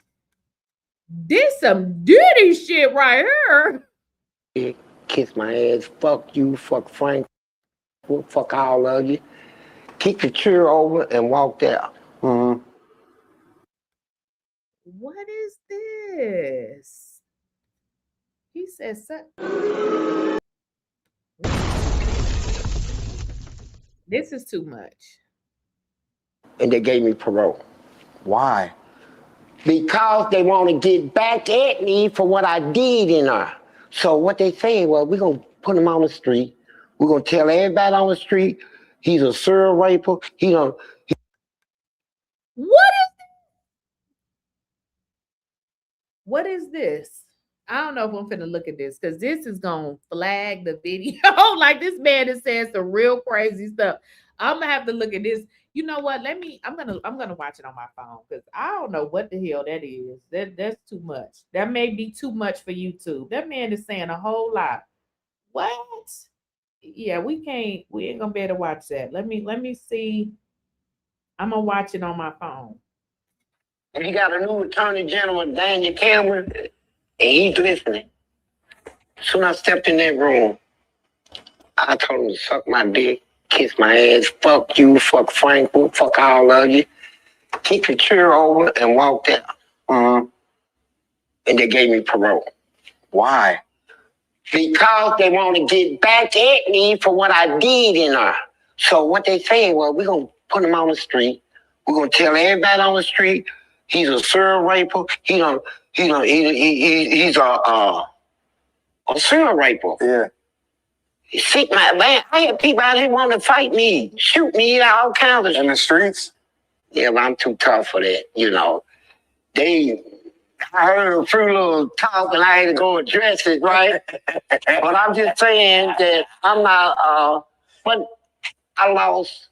This some dirty shit right here. Kiss my ass. Fuck you. Fuck Frank. Fuck all of you. Kick the chair over and walked out. Mm-hmm. What is this? He said, this is too much. And they gave me parole. Why? Because they want to get back at me for what I did in her. So what they say, well, we're going to put him on the street. We're going to tell everybody on the street he's a serial raper. What is this? What is this? I don't know if I'm finna look at this because this is going to flag the video. Like this man is saying some real crazy stuff. I'm going to have to look at this. You know what? I'm gonna watch it on my phone because I don't know what the hell that is. That's too much. That may be too much for YouTube. That man is saying a whole lot. What? Yeah, we ain't gonna be able to watch that. Let me see. I'm gonna watch it on my phone. You got a new Attorney General, Daniel Cameron, and he's listening. Soon I stepped in that room, I told him to suck my dick, kiss my ass, fuck you, fuck Frank, fuck all of you. Kicked the chair over and walked out. And they gave me parole. Why? Because they want to get back at me for what I did in her. So what they saying, well, we're going to put him on the street. We're going to tell everybody on the street he's a serial raper. He's a serial raper. Yeah. Sick man. I had people out here wanting to fight me, shoot me, all kinds of shit. In the streets? Yeah, but I'm too tough for that, you know. I heard a few little talk and I had to go address it, right? But I'm just saying that I'm not, but I lost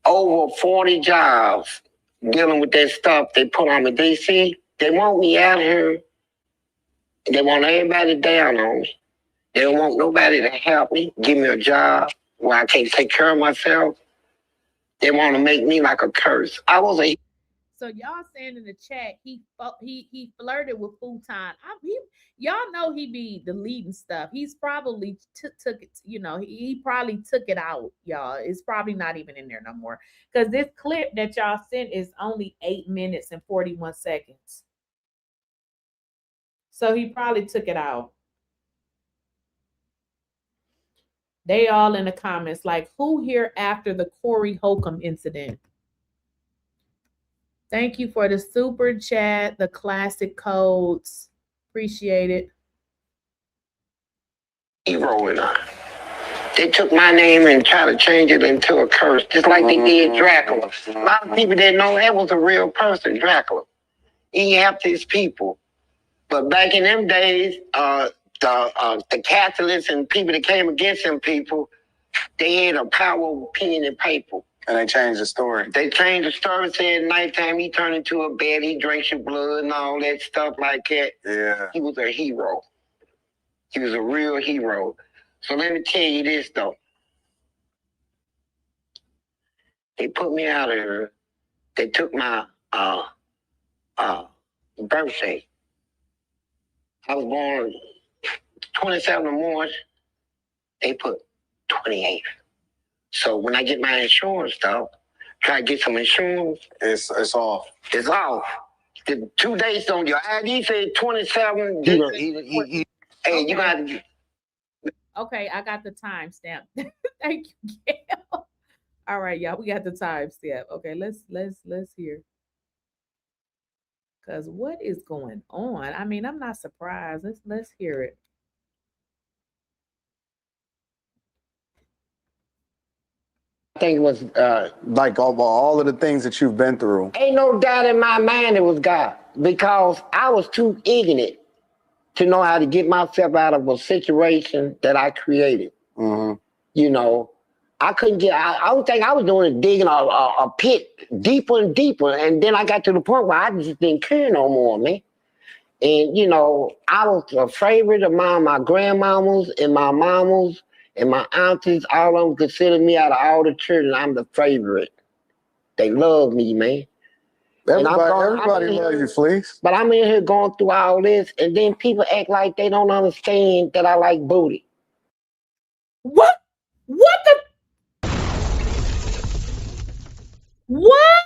over 40 jobs dealing with that stuff they put on me. They want me out here. They want everybody down on me. They don't want nobody to help me, give me a job where I can't take care of myself. They want to make me like a curse. So y'all saying in the chat he flirted with futon. Y'all know he be deleting stuff. He's probably took it. You know, he probably took it out. Y'all, it's probably not even in there no more because this clip that y'all sent is only 8 minutes and 41 seconds. So he probably took it out. They all in the comments like, who here after the 𝐸𝐻𝐿 incident? Thank you for the super chat, the classic codes. Appreciate it. Hero in her. They took my name and tried to change it into a curse, just like they did Dracula. A lot of people didn't know that was a real person, Dracula. He helped his people. But back in them days, the Catholics and people that came against them people, they had a power of pen and paper. And they changed the story. They changed the story, said nighttime he turned into a bed, he drank your blood and all that stuff like that. Yeah. He was a hero. He was a real hero. So let me tell you this though. They put me out of here. They took my birthday. I was born 27th of March. They put 28th. So when I get my insurance stuff, try to get some insurance. It's off. It's off. The 2 days on your ID said 27. Hey, okay. You got to. Okay, I got the timestamp. Thank you, Gail. All right, y'all, we got the timestamp. Okay, let's hear. Cause what is going on? I mean, I'm not surprised. Let's hear it. I think it was like all of the things that you've been through. Ain't no doubt in my mind it was God, because I was too ignorant to know how to get myself out of a situation that I created. Mm-hmm. You know, I couldn't get. I don't think I was doing is digging a pit deeper and deeper, and then I got to the point where I just didn't care no more, man. And you know, I was a favorite of my grandmamas and my mamas. And my aunties, all of them consider me out of all the children, I'm the favorite. They love me, man. Everybody loves you, Fleece. But I'm in here going through all this, and then people act like they don't understand that I like booty. What? What the? What?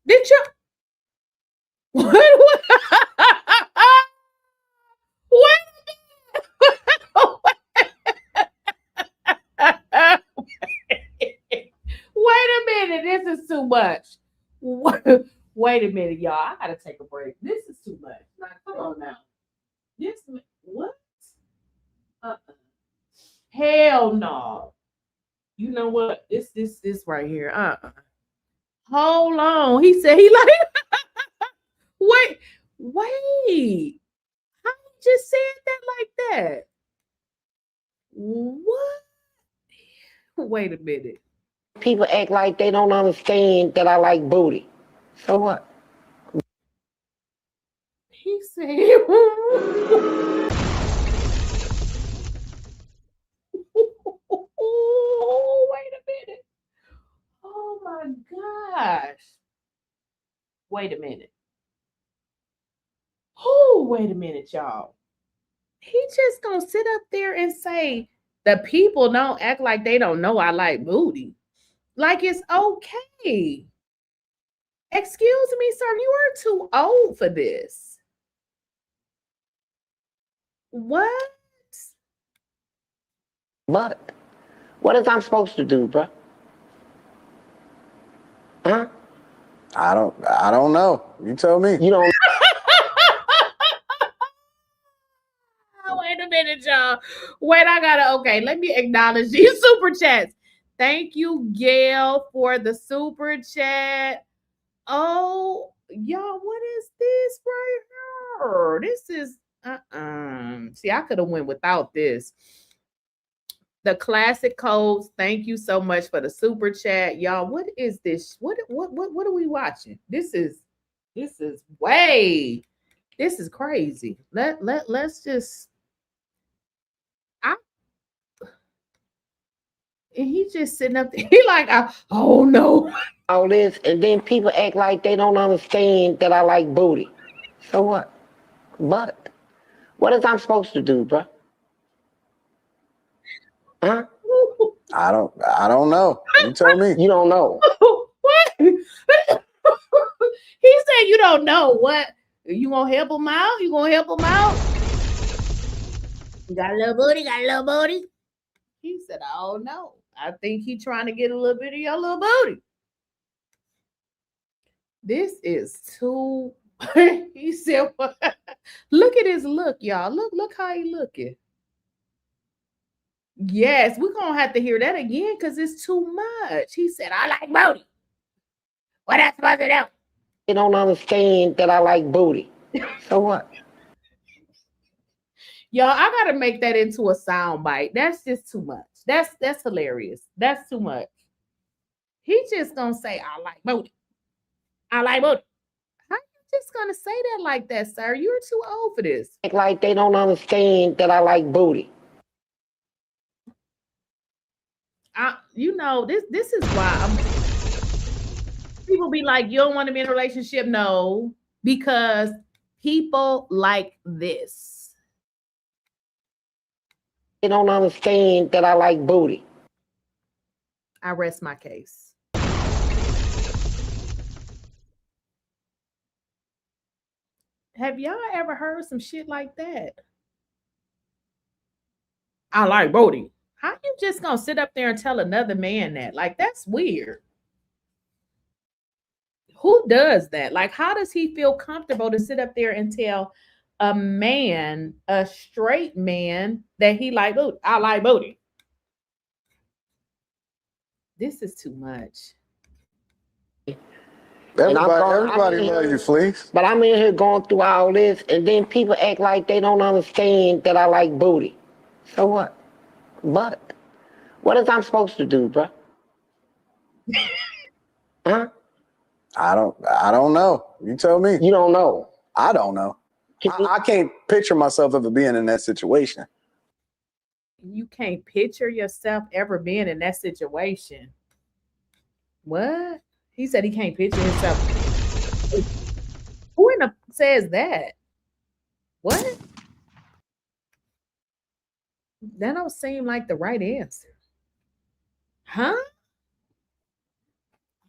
Did you? What? Wait a minute, this is too much. Wait a minute, y'all. I gotta take a break. This is too much. Now, come on now. What? Hell no. You know what? This right here. Hold on. He said he like. Wait. How you just said that like that? What? Wait a minute. People act like they don't understand that I like booty. So what? He said, oh, wait a minute. Oh my gosh. Wait a minute. Oh, wait a minute, y'all. He just gonna sit up there and say the people don't act like they don't know I like booty. Like it's okay. Excuse me, sir, you are too old for this. What? But what is I'm supposed to do, bro? Huh? I don't know. You tell me. You don't. Wait a minute, y'all. Wait, I gotta, okay, let me acknowledge these super chats. Thank you, Gail, for the super chat. Oh, y'all, what is this right here? This is, see, I could have went without this. The classic codes. Thank you so much for the super chat, y'all. What is this? What are we watching? This is way. This is crazy. Let's just. And he just sitting up there. He like, oh no. All this, and then people act like they don't understand that I like booty. So what? But what is I'm supposed to do, bro? Huh? I don't know. You tell me. You don't know. What? He said you don't know. What? You gonna help him out? You gonna help him out? You got a little booty, got a little booty. He said, oh no. I think he trying to get a little bit of your little booty. This is too. He said, look at his look, y'all. Look how he looking. Yes, we're gonna have to hear that again because it's too much. He said, I like booty. What else supposed to do? They don't understand that I like booty. So what? Y'all, I gotta make that into a sound bite. That's just too much. That's hilarious. That's too much. He just gonna say, I like booty. I like booty. How you just gonna say that like that, sir? You're too old for this. Act like they don't understand that I like booty. You know, this is why people be like, you don't want to be in a relationship. No, because people like this. They don't understand that I like booty. I rest my case. Have y'all ever heard some shit like that? I like booty. How you just gonna sit up there and tell another man that? Like, that's weird. Who does that? Like, how does he feel comfortable to sit up there and tell a man, a straight man, that he like booty? I like booty. This is too much. Everybody love you, Fleece. But I'm in here going through all this, and then people act like they don't understand that I like booty. So what? But what is I'm supposed to do, bro? Huh? I don't know. You tell me. You don't know. I don't know. I can't picture myself ever being in that situation. You can't picture yourself ever being in that situation. What? He said he can't picture himself. Who says that? What? That don't seem like the right answer. Huh?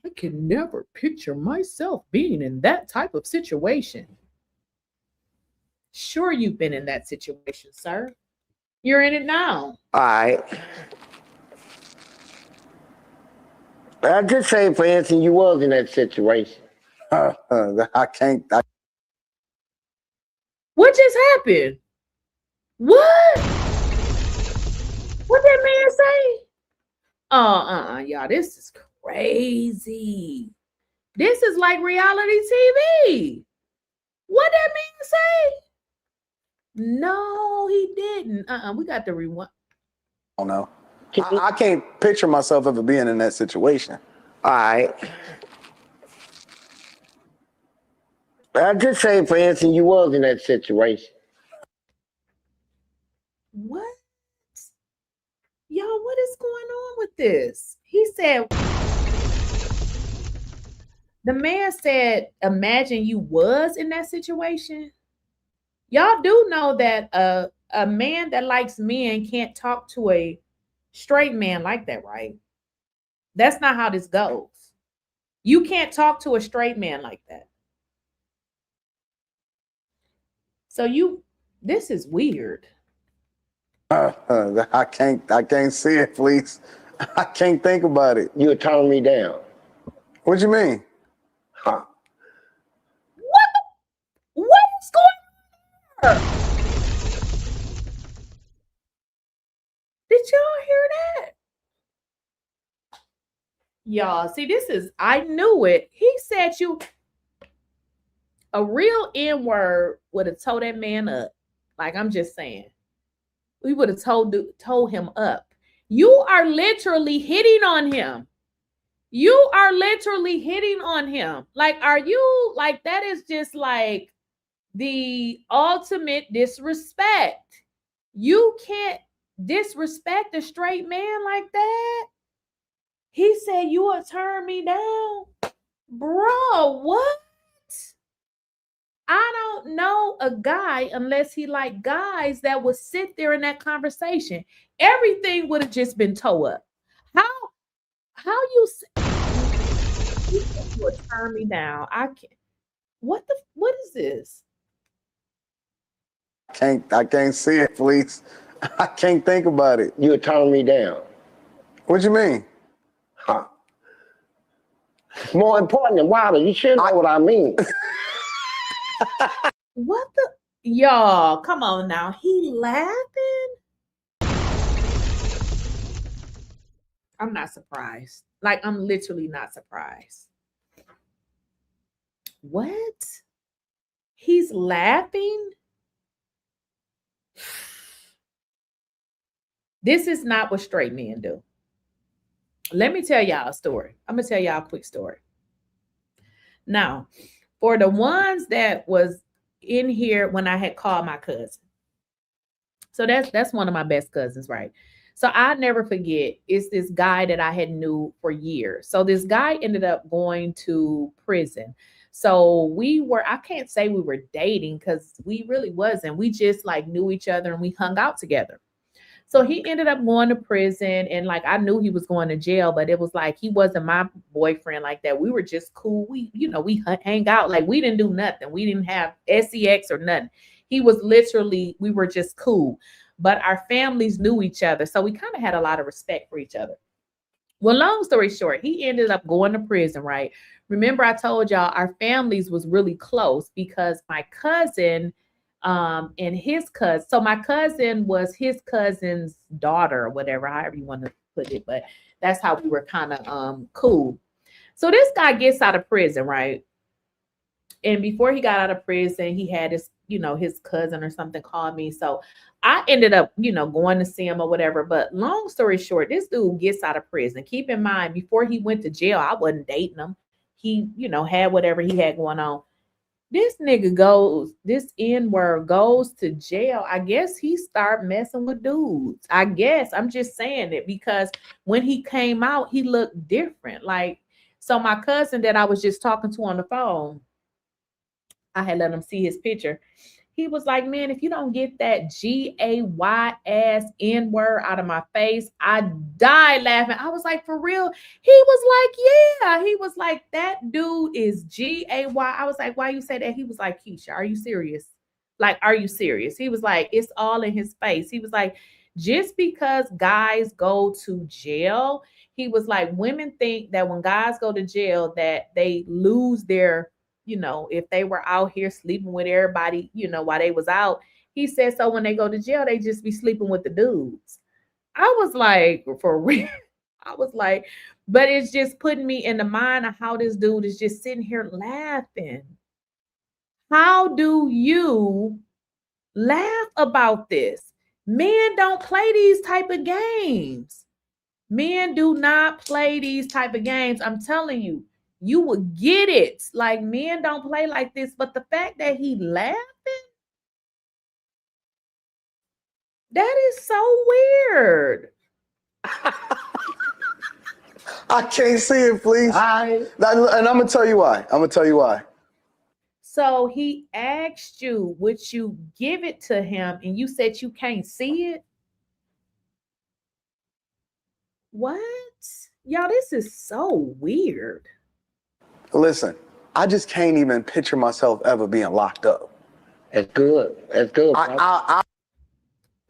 I can never picture myself being in that type of situation. Sure, you've been in that situation, sir. You're in it now. All right. I just say, for instance, you was in that situation. I can't. What just happened? What? What that man say? Y'all, this is crazy. This is like reality TV. What that man say? No, he didn't. We got to rewind. Oh no. I can't picture myself ever being in that situation. All right. I just say, for instance, you was in that situation. What? Y'all, what is going on with this? He said, the man said, imagine you was in that situation. Y'all do know that a man that likes men can't talk to a straight man like that, right? That's not how this goes. You can't talk to a straight man like that. So this is weird. I can't see it, please. I can't think about it. You're turning me down. What you mean? Huh? What is going on? Did y'all hear that? Y'all, see, I knew it. He said a real N-word would have told that man up. Like, I'm just saying. We would have told him up. You are literally hitting on him. You are literally hitting on him. Like, are you, like, that is just like the ultimate disrespect. You can't disrespect a straight man like that. He said, you will turn me down. Bro, what? I don't know a guy, unless he like guys, that would sit there in that conversation. Everything would have just been toe up. How you would turn me down? I can't. What is this? I can't see it, please. I can't think about it. You're turning me down. What you mean? Huh? More important than Wilder, you should know what I mean. What the? Y'all, come on now. He laughing? I'm not surprised. Like, I'm literally not surprised. What? He's laughing? This is not what straight men do. Let me tell y'all a story. I'm gonna tell y'all a quick story. Now, for the ones that was in here when I had called my cousin. So that's one of my best cousins, right? So I never forget, it's this guy that I had knew for years. So this guy ended up going to prison. So I can't say we were dating because we really wasn't. We just like knew each other and we hung out together. So he ended up going to prison, and like I knew he was going to jail, but it was like he wasn't my boyfriend like that. We were just cool. We hang out. Like we didn't do nothing. We didn't have sex or nothing. He was literally, we were just cool. But our families knew each other. So we kind of had a lot of respect for each other. Well, long story short, he ended up going to prison, right? Remember, I told y'all our families was really close because my cousin and his cousin. So my cousin was his cousin's daughter or whatever, however you want to put it. But that's how we were kind of cool. So this guy gets out of prison, right? And before he got out of prison, he had his, his cousin or something called me. So I ended up, going to see him or whatever. But long story short, this dude gets out of prison. Keep in mind, before he went to jail, I wasn't dating him. He, had whatever he had going on. This nigga this N-word goes to jail. I guess he started messing with dudes. I guess I'm just saying it because when he came out, he looked different. Like, so my cousin that I was just talking to on the phone, I had let him see his picture. He was like, man, if you don't get that G-A-Y ass N-word out of my face, I died laughing. I was like, for real? He was like, yeah. He was like, that dude is G-A-Y. I was like, why you say that? He was like, Keisha, are you serious? Like, are you serious? He was like, it's all in his face. He was like, just because guys go to jail, he was like, women think that when guys go to jail that they lose their, if they were out here sleeping with everybody, while they was out. He said, so when they go to jail, they just be sleeping with the dudes. I was like, for real? I was like, but it's just putting me in the mind of how this dude is just sitting here laughing. How do you laugh about this? Men don't play these type of games. Men do not play these type of games. I'm telling you, you would get it. Like, men don't play like this. But the fact that he laughing, that is so weird. I can't see it, please. And I'm gonna tell you why. So he asked you, would you give it to him? And you said you can't see it. What? Y'all, this is so weird. Listen, I just can't even picture myself ever being locked up. That's good. That's good.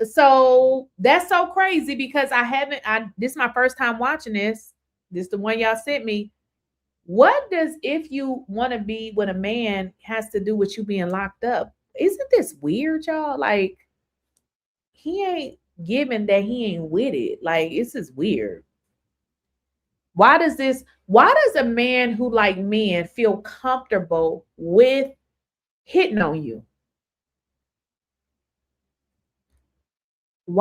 So that's so crazy because this is my first time watching this. This is the one y'all sent me. What does if you want to be with a man has to do with you being locked up? Isn't this weird, y'all? Like, he ain't giving that he ain't with it. Like, this is weird. Why does a man who like men feel comfortable with hitting on you? So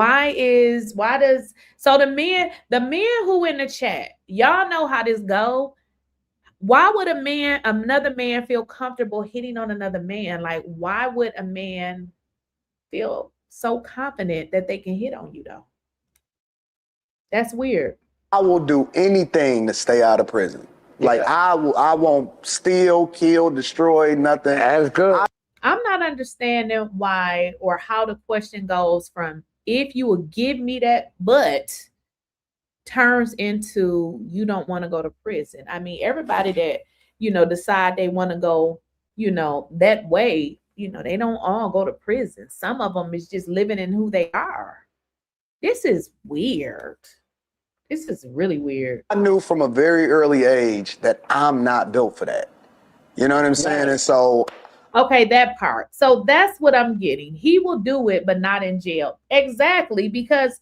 the men who in the chat, y'all know how this go. Why would another man feel comfortable hitting on another man? Like, why would a man feel so confident that they can hit on you though? That's weird. I will do anything to stay out of prison. Yeah. Like, I won't steal, kill, destroy, nothing. That's good. I'm not understanding why or how the question goes from if you will give me that, but turns into you don't want to go to prison. I mean, everybody that, decide they want to go, that way, they don't all go to prison. Some of them is just living in who they are. This is weird. This is really weird. I knew from a very early age that I'm not built for that. You know what I'm saying? And so... Okay, that part. So that's what I'm getting. He will do it, but not in jail. Exactly, because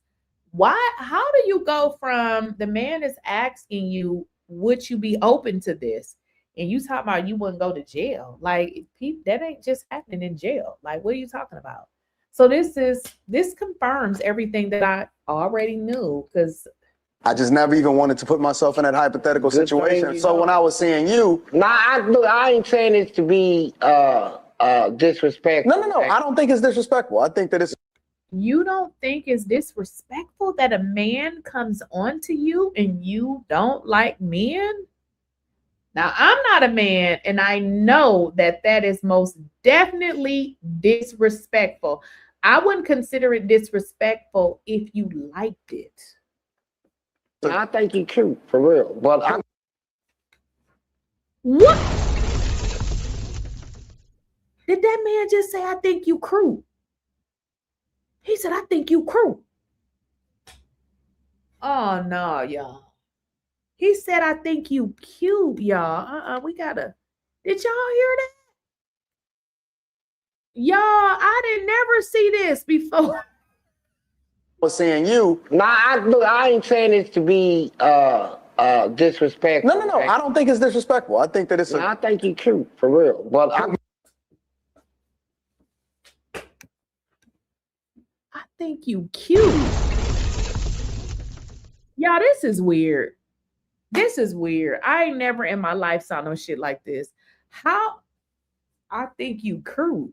how do you go from the man is asking you, would you be open to this? And you talking about you wouldn't go to jail. Like, that ain't just happening in jail. Like, what are you talking about? So this confirms everything that I already knew, because I just never even wanted to put myself in that hypothetical situation. So when I was seeing you... I ain't saying it's to be disrespectful. No. I don't think it's disrespectful. I think that it's... You don't think it's disrespectful that a man comes on to you and you don't like men? Now, I'm not a man, and I know that is most definitely disrespectful. I wouldn't consider it disrespectful if you liked it. I think you're cute, for real. But What? Did that man just say, I think you cute? He said, I think you cute. Oh, no, y'all. He said, I think you cute, y'all. Did y'all hear that? Y'all, I didn't never see this before. Was seeing you. I ain't saying it's to be disrespectful. No. I don't think it's disrespectful. I think that it's... I think you're cute, for real. But I think you cute. Y'all, this is weird. This is weird. I ain't never in my life saw no shit like this. How? I think you cute.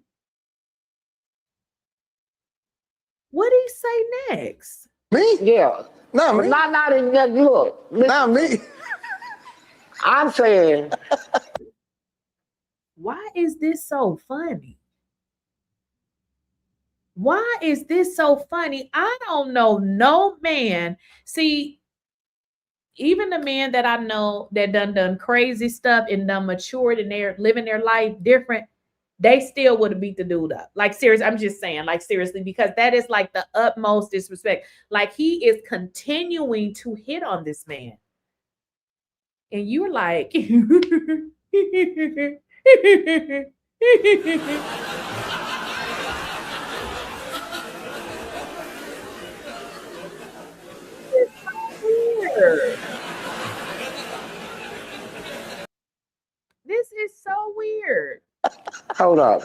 What did he say next? Me? Yeah. Not me. Not in that look. Not me. I'm saying. Why is this so funny? Why is this so funny? I don't know no man. See, even the men that I know that done crazy stuff and done matured and they're living their life different, they still would have beat the dude up. Like, seriously, I'm just saying, like, seriously, because that is like the utmost disrespect. Like, he is continuing to hit on this man. And you're like, this is so weird. Hold up.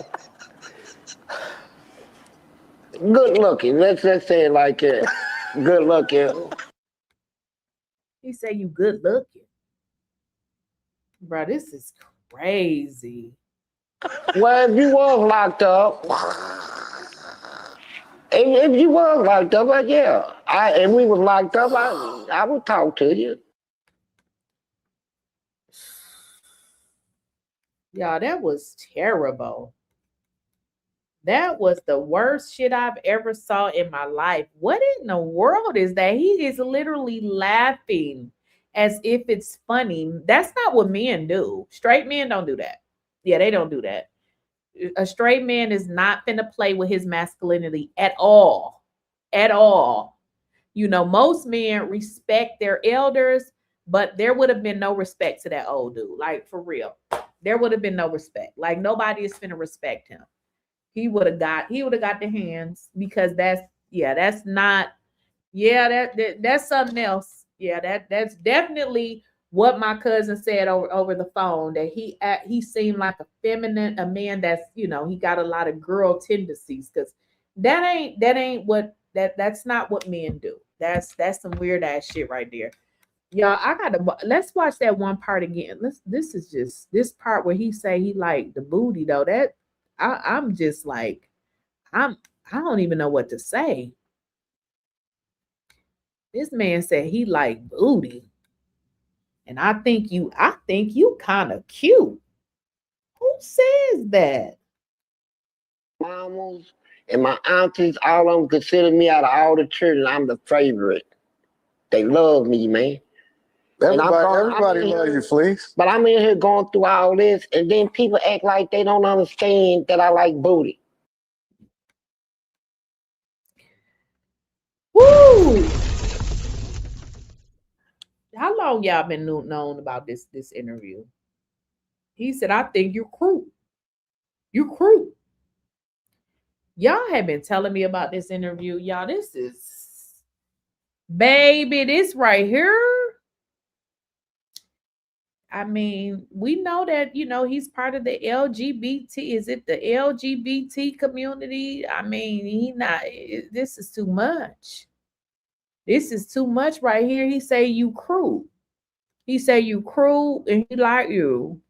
Good looking. Let's say it like it. Good looking. He said you good looking. Bro, this is crazy. Well, if you was locked up, if you was locked up, yeah. If we was locked up, I would talk to you. Y'all, that was terrible. That was the worst shit I've ever saw in my life. What in the world is that? He is literally laughing as if it's funny. That's not what men do. Straight men don't do that. Yeah, they don't do that. A straight man is not finna play with his masculinity at all. At all. You know, most men respect their elders, but there would have been no respect to that old dude. Like, for real. There would have been no respect. Like, nobody is finna respect him. He would have got the hands, because that's not, that's something else. Yeah, that's definitely what my cousin said over the phone, that he seemed like a man that's, you know, he got a lot of girl tendencies, because that's not what men do. That's some weird ass shit right there. Y'all, let's watch that one part again. This is just this part where he say he like the booty though. That I'm just like, I don't even know what to say. This man said he like booty. And I think you kind of cute. Who says that? Mamas and my aunties, all of them consider me out of all the children, I'm the favorite. They love me, man. Everybody love you, Fleece. But I'm in here going through all this, and then people act like they don't understand that I like booty. Woo! How long y'all been known about this interview? He said, I think you're cruel. You're cruel. Y'all have been telling me about this interview. Y'all, this is, baby, this right here. I mean, we know that, you know, he's part of the LGBT. Is it the LGBT community? I mean, this is too much. This is too much right here. He say you cruel. He say you cruel and he like you.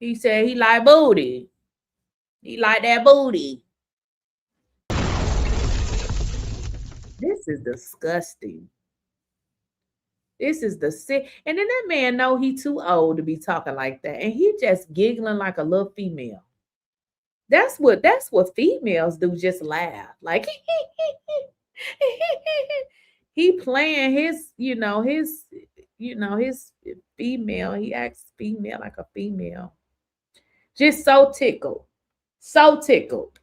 He said he like booty. He like that booty. This is disgusting. This is the sick. And then that man know he too old to be talking like that. And he just giggling like a little female. That's what females do, just laugh. Like he playing his female. He acts female like a female. Just so tickled. So tickled.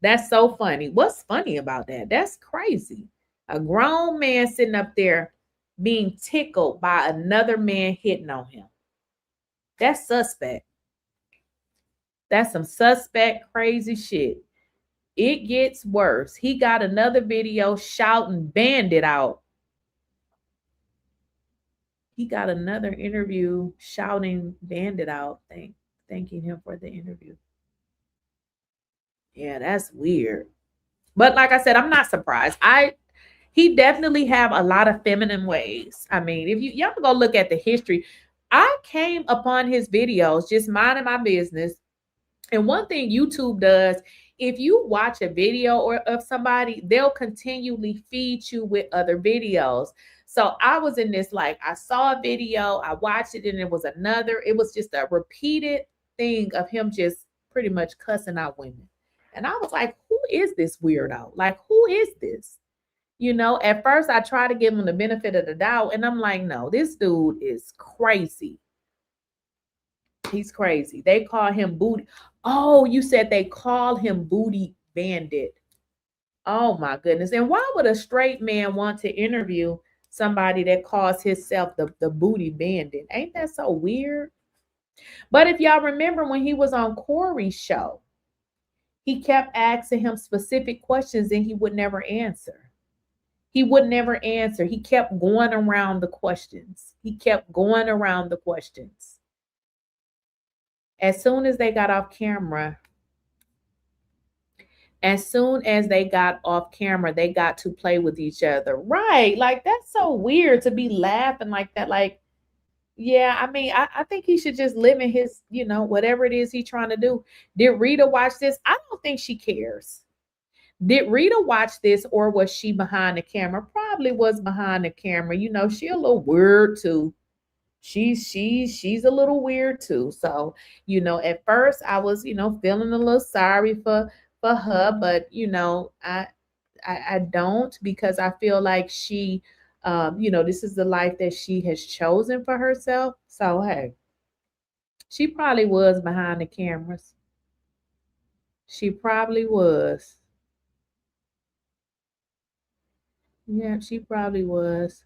That's so funny. What's funny about that? That's crazy. A grown man sitting up there being tickled by another man hitting on him. That's suspect. That's some suspect crazy shit. It gets worse. He got another video shouting "Bandit" out. He got another interview shouting "Bandit" out, thanking him for the interview. Yeah, that's weird. But like I said, I'm not surprised. He definitely have a lot of feminine ways. I mean, if y'all go look at the history, I came upon his videos just minding my business. And one thing YouTube does, if you watch a video of somebody, they'll continually feed you with other videos. So I was in this, like, I saw a video, I watched it, and it was another. It was just a repeated thing of him just pretty much cussing out women. And I was like, who is this weirdo? Like, who is this? You know, at first I tried to give him the benefit of the doubt, and I'm like, no, this dude is crazy. He's crazy. They call him booty. Oh, you said they call him booty bandit. Oh my goodness. And why would a straight man want to interview somebody that calls himself the booty bandit? Ain't that so weird? But if y'all remember when he was on Corey's show, he kept asking him specific questions and he would never answer. He would never answer. He kept going around the questions. As soon as they got off camera, As soon as they got off camera, they got to play with each other. Right. Like, that's so weird to be laughing like that. Like, yeah, I mean, I think he should just live in his, whatever it is he's trying to do. Did Rita watch this? I don't think she cares. Did Rita watch this, or was she behind the camera? Probably was behind the camera. She a little weird too. She's a little weird too. So, at first I was, feeling a little sorry for her, but I don't, because I feel like she this is the life that she has chosen for herself. So hey, she probably was behind the cameras. She probably was. Yeah, she probably was.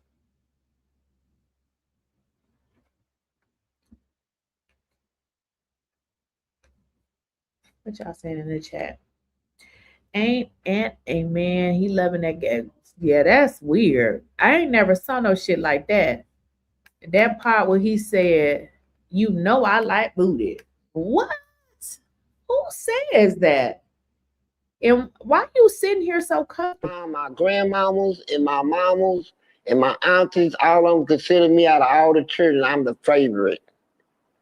What y'all saying in the chat? Ain't Ant a man? He loving that guy. Yeah, that's weird. I ain't never saw no shit like that. That part where he said, I like booty. What? Who says that? And why you sitting here so comfortable? My grandmamas and my mamas and my aunties, all of them consider me out of all the children, I'm the favorite.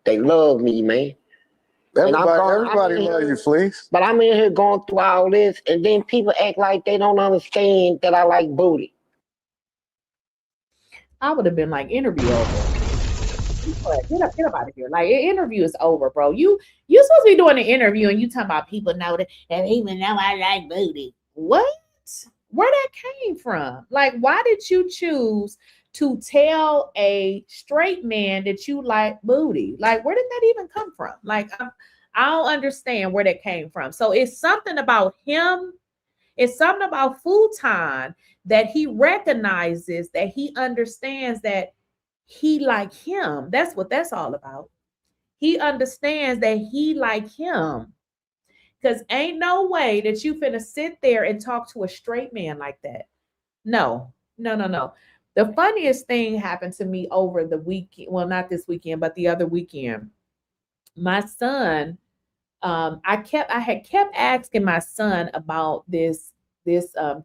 They love me, man. Everybody loves you, Fleece. But I'm in here going through all this, and then people act like they don't understand that I like booty. I would have been like, interview over. Get up out of here. Like, interview is over, bro. You supposed to be doing an interview and you talking about people know that even know I like booty. What? Where that came from? Like, why did you choose to tell a straight man that you like booty? Like, where did that even come from? Like, I don't understand where that came from. So it's something about him. It's something about Futon that he recognizes, that he understands that he like him. That's what that's all about. He understands that he like him. Because ain't no way that you finna sit there and talk to a straight man like that. No. The funniest thing happened to me over the weekend. Well, not this weekend, but the other weekend. My son, I had kept asking my son about this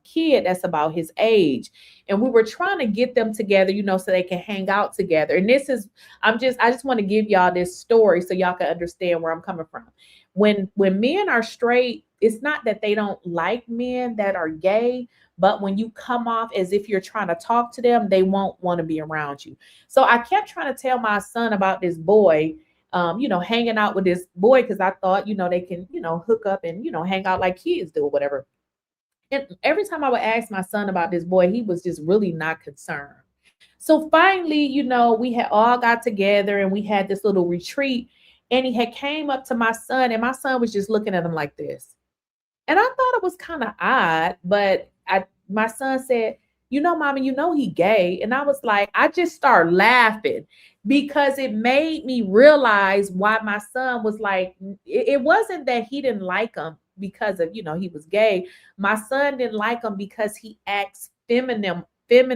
kid that's about his age, and we were trying to get them together, so they can hang out together. And this is, I just want to give y'all this story so y'all can understand where I'm coming from. When men are straight, it's not that they don't like men that are gay, but when you come off as if you're trying to talk to them, they won't want to be around you. So I kept trying to tell my son about this boy, hanging out with this boy, because I thought, they can, hook up and, hang out like kids do or whatever. And every time I would ask my son about this boy, he was just really not concerned. So finally, we had all got together and we had this little retreat, and he had came up to my son, and my son was just looking at him like this. And I thought it was kind of odd, but my son said, Mama, he gay. And I was like, I just started laughing, because it made me realize why my son was like, it wasn't that he didn't like him because of, he was gay. My son didn't like him because he acts feminine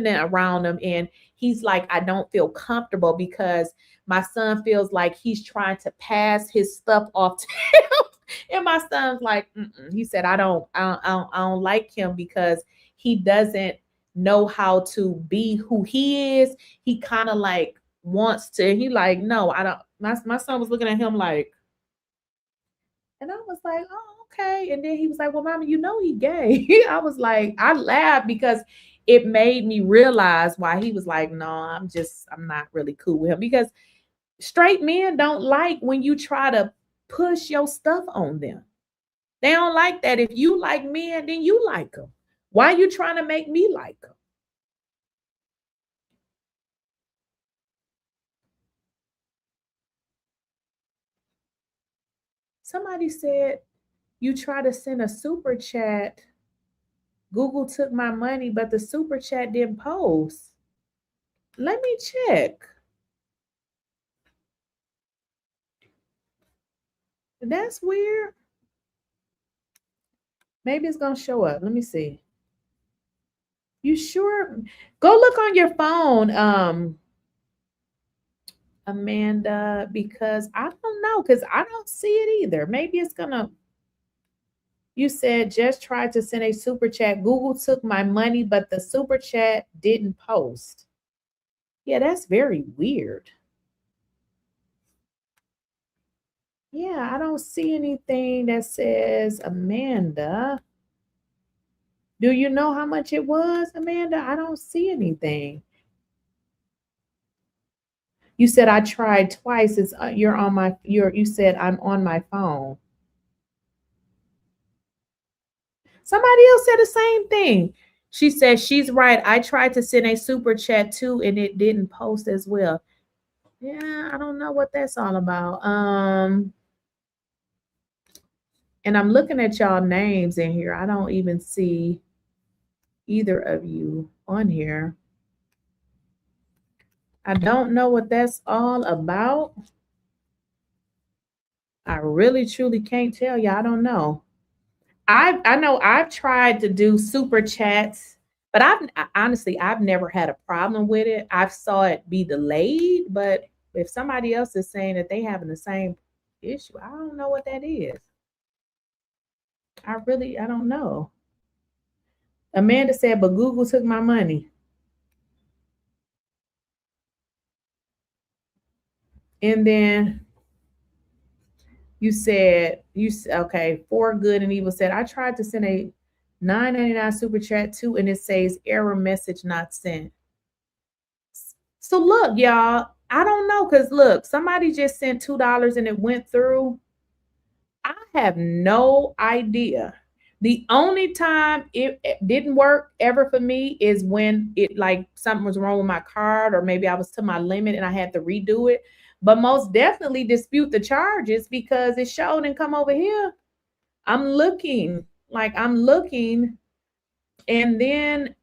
around him. And he's like, I don't feel comfortable, because my son feels like he's trying to pass his stuff off to him. And my son's like, he said, I don't like him because he doesn't know how to be who he is. He kind of like wants to, he like, no, I don't. My son was looking at him like, and I was like, oh, okay. And then he was like, well, Mama, he gay. I was like, I laughed because it made me realize why he was like, no, I'm not really cool with him, because straight men don't like when you try to push your stuff on them. They don't like that. If you like men, then you like them. Why are you trying to make me like them? Somebody said, you try to send a super chat. Google took my money, but the super chat didn't post. Let me check. That's weird. Maybe it's going to show up. Let me see. You sure? Go look on your phone, Amanda, because I don't know, because I don't see it either. Maybe it's going to. You said just tried to send a super chat. Google took my money, but the super chat didn't post. Yeah, that's very weird. Yeah, I don't see anything that says Amanda. Do you know how much it was, Amanda? I don't see anything. You said I tried twice. It's you said I'm on my phone. Somebody else said the same thing. She said she's right. I tried to send a super chat too, and it didn't post as well. Yeah, I don't know what that's all about. And I'm looking at y'all names in here. I don't even see either of you on here. I don't know what that's all about. I really truly can't tell you. I don't know. I know I've tried to do super chats, but honestly I've never had a problem with it. I've saw it be delayed, but if somebody else is saying that they having the same issue, I don't know what that is. I don't know. Amanda said, but Google took my money. And then you said, okay, For Good and Evil said, I tried to send a $9.99 super chat too, and it says error message not sent. So look, y'all, I don't know, because look, somebody just sent $2 and it went through. I have no idea. The only time it didn't work ever for me is when it like something was wrong with my card, or maybe I was to my limit and I had to redo it. But most definitely dispute the charges, because it showed and come over here. I'm looking, and then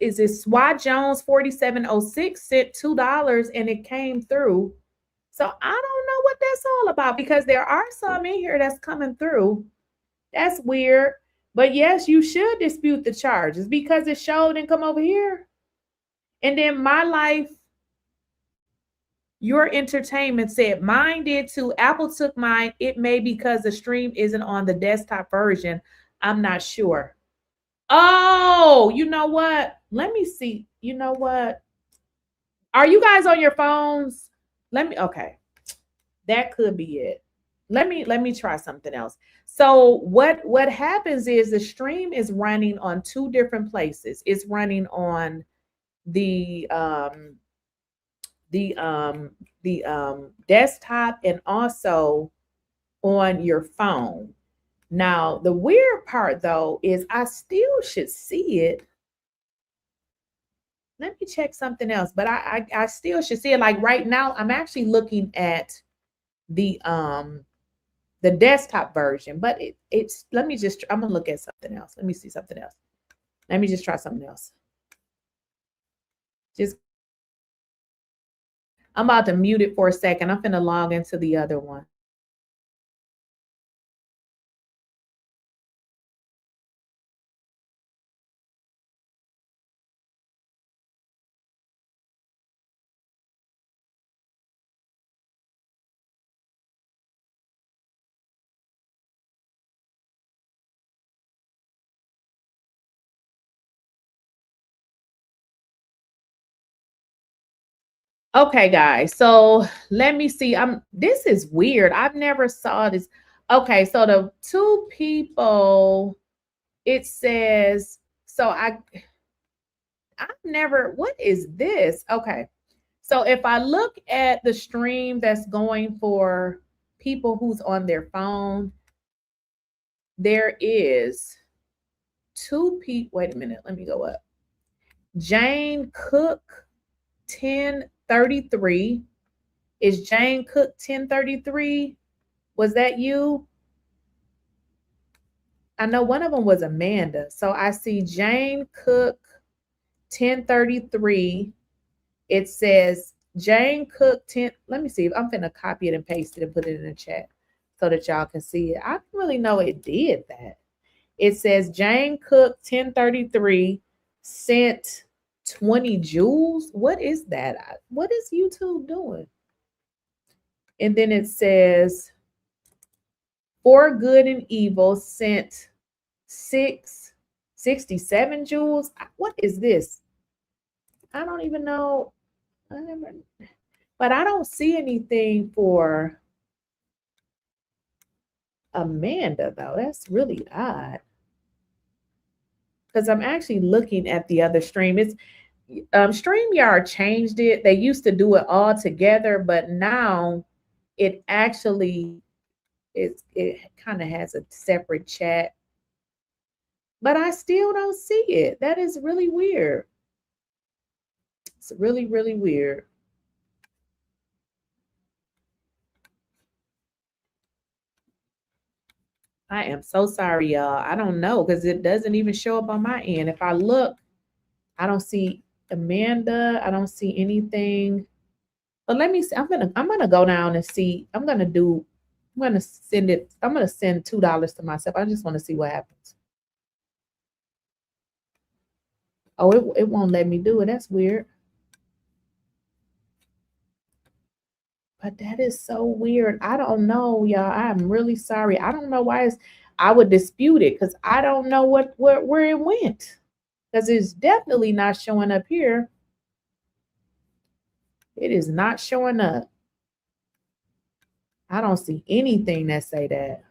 is it SWAT Jones 4706 sent $2 and it came through. So I don't know what that's all about, because there are some in here that's coming through. That's weird. But yes, you should dispute the charges, because it showed and come over here. And then My Life, Your Entertainment said, mine did too. Apple took mine. It may because the stream isn't on the desktop version. I'm not sure. Oh, you know what? Let me see. You know what? Are you guys on your phones? Okay. That could be it. Let me try something else. So what happens is the stream is running on two different places. It's running on the desktop and also on your phone. Now, the weird part though is I still should see it. Let me check something else, but I still should see it. Like right now, I'm actually looking at the desktop version, but I'm gonna look at something else. Let me see something else. Let me just try something else. I'm about to mute it for a second. I'm finna log into the other one. Okay, guys. So let me see. This is weird. I've never saw this. Okay, so the two people, it says, so I've never, what is this? Okay. So if I look at the stream that's going for people who's on their phone, there is two people. Wait a minute. Let me go up. Jane Cook 1033. Is Jane Cook 1033? Was that you? I know one of them was Amanda. So I see Jane Cook 1033. It says Jane Cook 10. Let me see if I'm finna copy it and paste it and put it in the chat so that y'all can see it. I didn't really know it did that. It says Jane Cook 1033 sent 20 jewels. What is that? What is YouTube doing? And then it says For Good and Evil sent 667 jewels. What is this? I don't even know. But I don't see anything for Amanda, though. That's really odd. Because I'm actually looking at the other stream. It's StreamYard changed it. They used to do it all together, but now it actually it kind of has a separate chat. But I still don't see it. That is really weird. It's really, really weird. I am so sorry, y'all. I don't know because it doesn't even show up on my end. If I look, I don't see Amanda. I don't see anything. But let me see. I'm gonna go down and see. I'm gonna send it. I'm gonna send $2 to myself. I just want to see what happens. Oh, it won't let me do it. That's weird. But that is so weird. I don't know, y'all. I'm really sorry. I don't know why I would dispute it because I don't know where it went. Because it's definitely not showing up here. It is not showing up. I don't see anything that say that.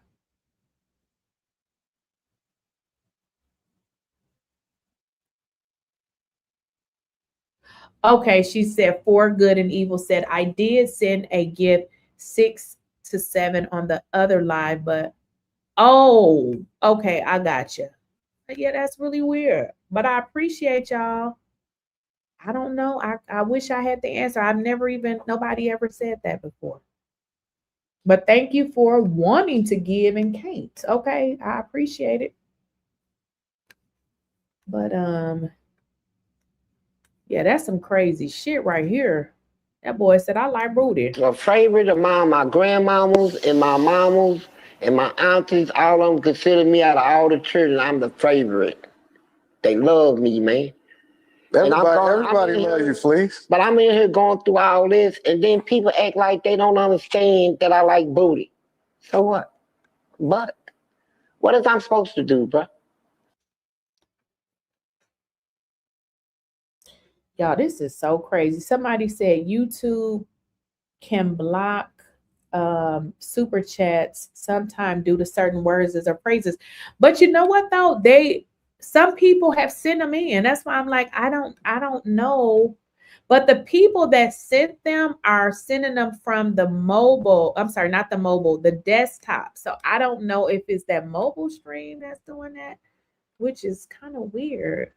Okay, she said For Good and Evil said, I did send a gift 6 to 7 on the other live, but oh, okay, I got you. Yeah, that's really weird, but I appreciate y'all. I don't know. I wish I had the answer. Nobody ever said that before. But thank you for wanting to give and can't. Okay, I appreciate it. But yeah, that's some crazy shit right here. That boy said, I like Rudy. A favorite among my grandmamas and my mamas and my aunties, all of them consider me out of all the children, I'm the favorite. They love me, man. Everybody love you, Fleece. But I'm in here going through all this, and then people act like they don't understand that I like booty. So what? But what is I'm supposed to do, bro? Y'all, this is so crazy. Somebody said YouTube can block super chats sometime due to certain words or phrases. But you know what though? Some people have sent them in. That's why I'm like, I don't know. But the people that sent them are sending them from the mobile. I'm sorry, not the mobile, the desktop. So I don't know if it's that mobile stream that's doing that, which is kind of weird.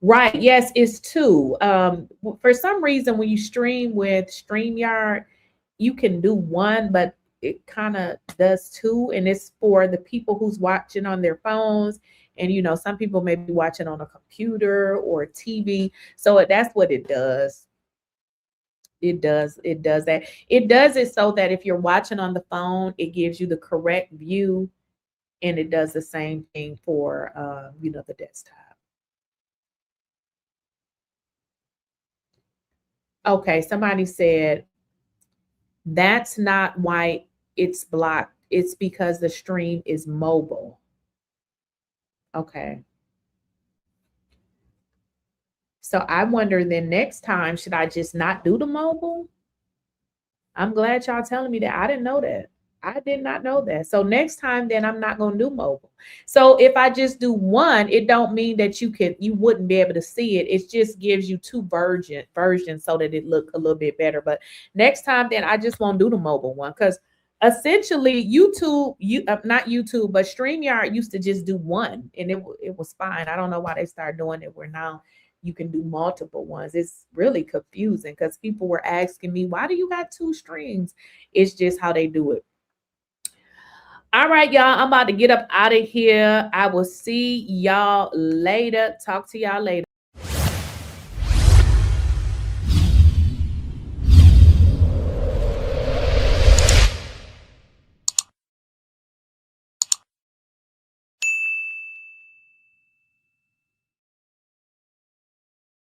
Right. Yes, it's 2. For some reason, when you stream with StreamYard, you can do 1, but it kind of does 2. And it's for the people who's watching on their phones. And, you know, some people may be watching on a computer or a TV. So that's what it does. It does that. It does it so that if you're watching on the phone, it gives you the correct view. And it does the same thing for, the desktop. Okay, somebody said that's not why it's blocked. It's because the stream is mobile. Okay. So I wonder then next time, should I just not do the mobile? I'm glad y'all telling me that. I didn't know that. I did not know that. So next time, then I'm not going to do mobile. So if I just do 1, it don't mean that you wouldn't be able to see it. It just gives you 2 versions so that it look a little bit better. But next time, then I just won't do the mobile one because essentially not YouTube, but StreamYard used to just do 1 and it was fine. I don't know why they started doing it where now you can do multiple ones. It's really confusing because people were asking me, why do you got 2 streams? It's just how they do it. All right, y'all, I'm about to get up out of here. I will see y'all later. Talk to y'all later.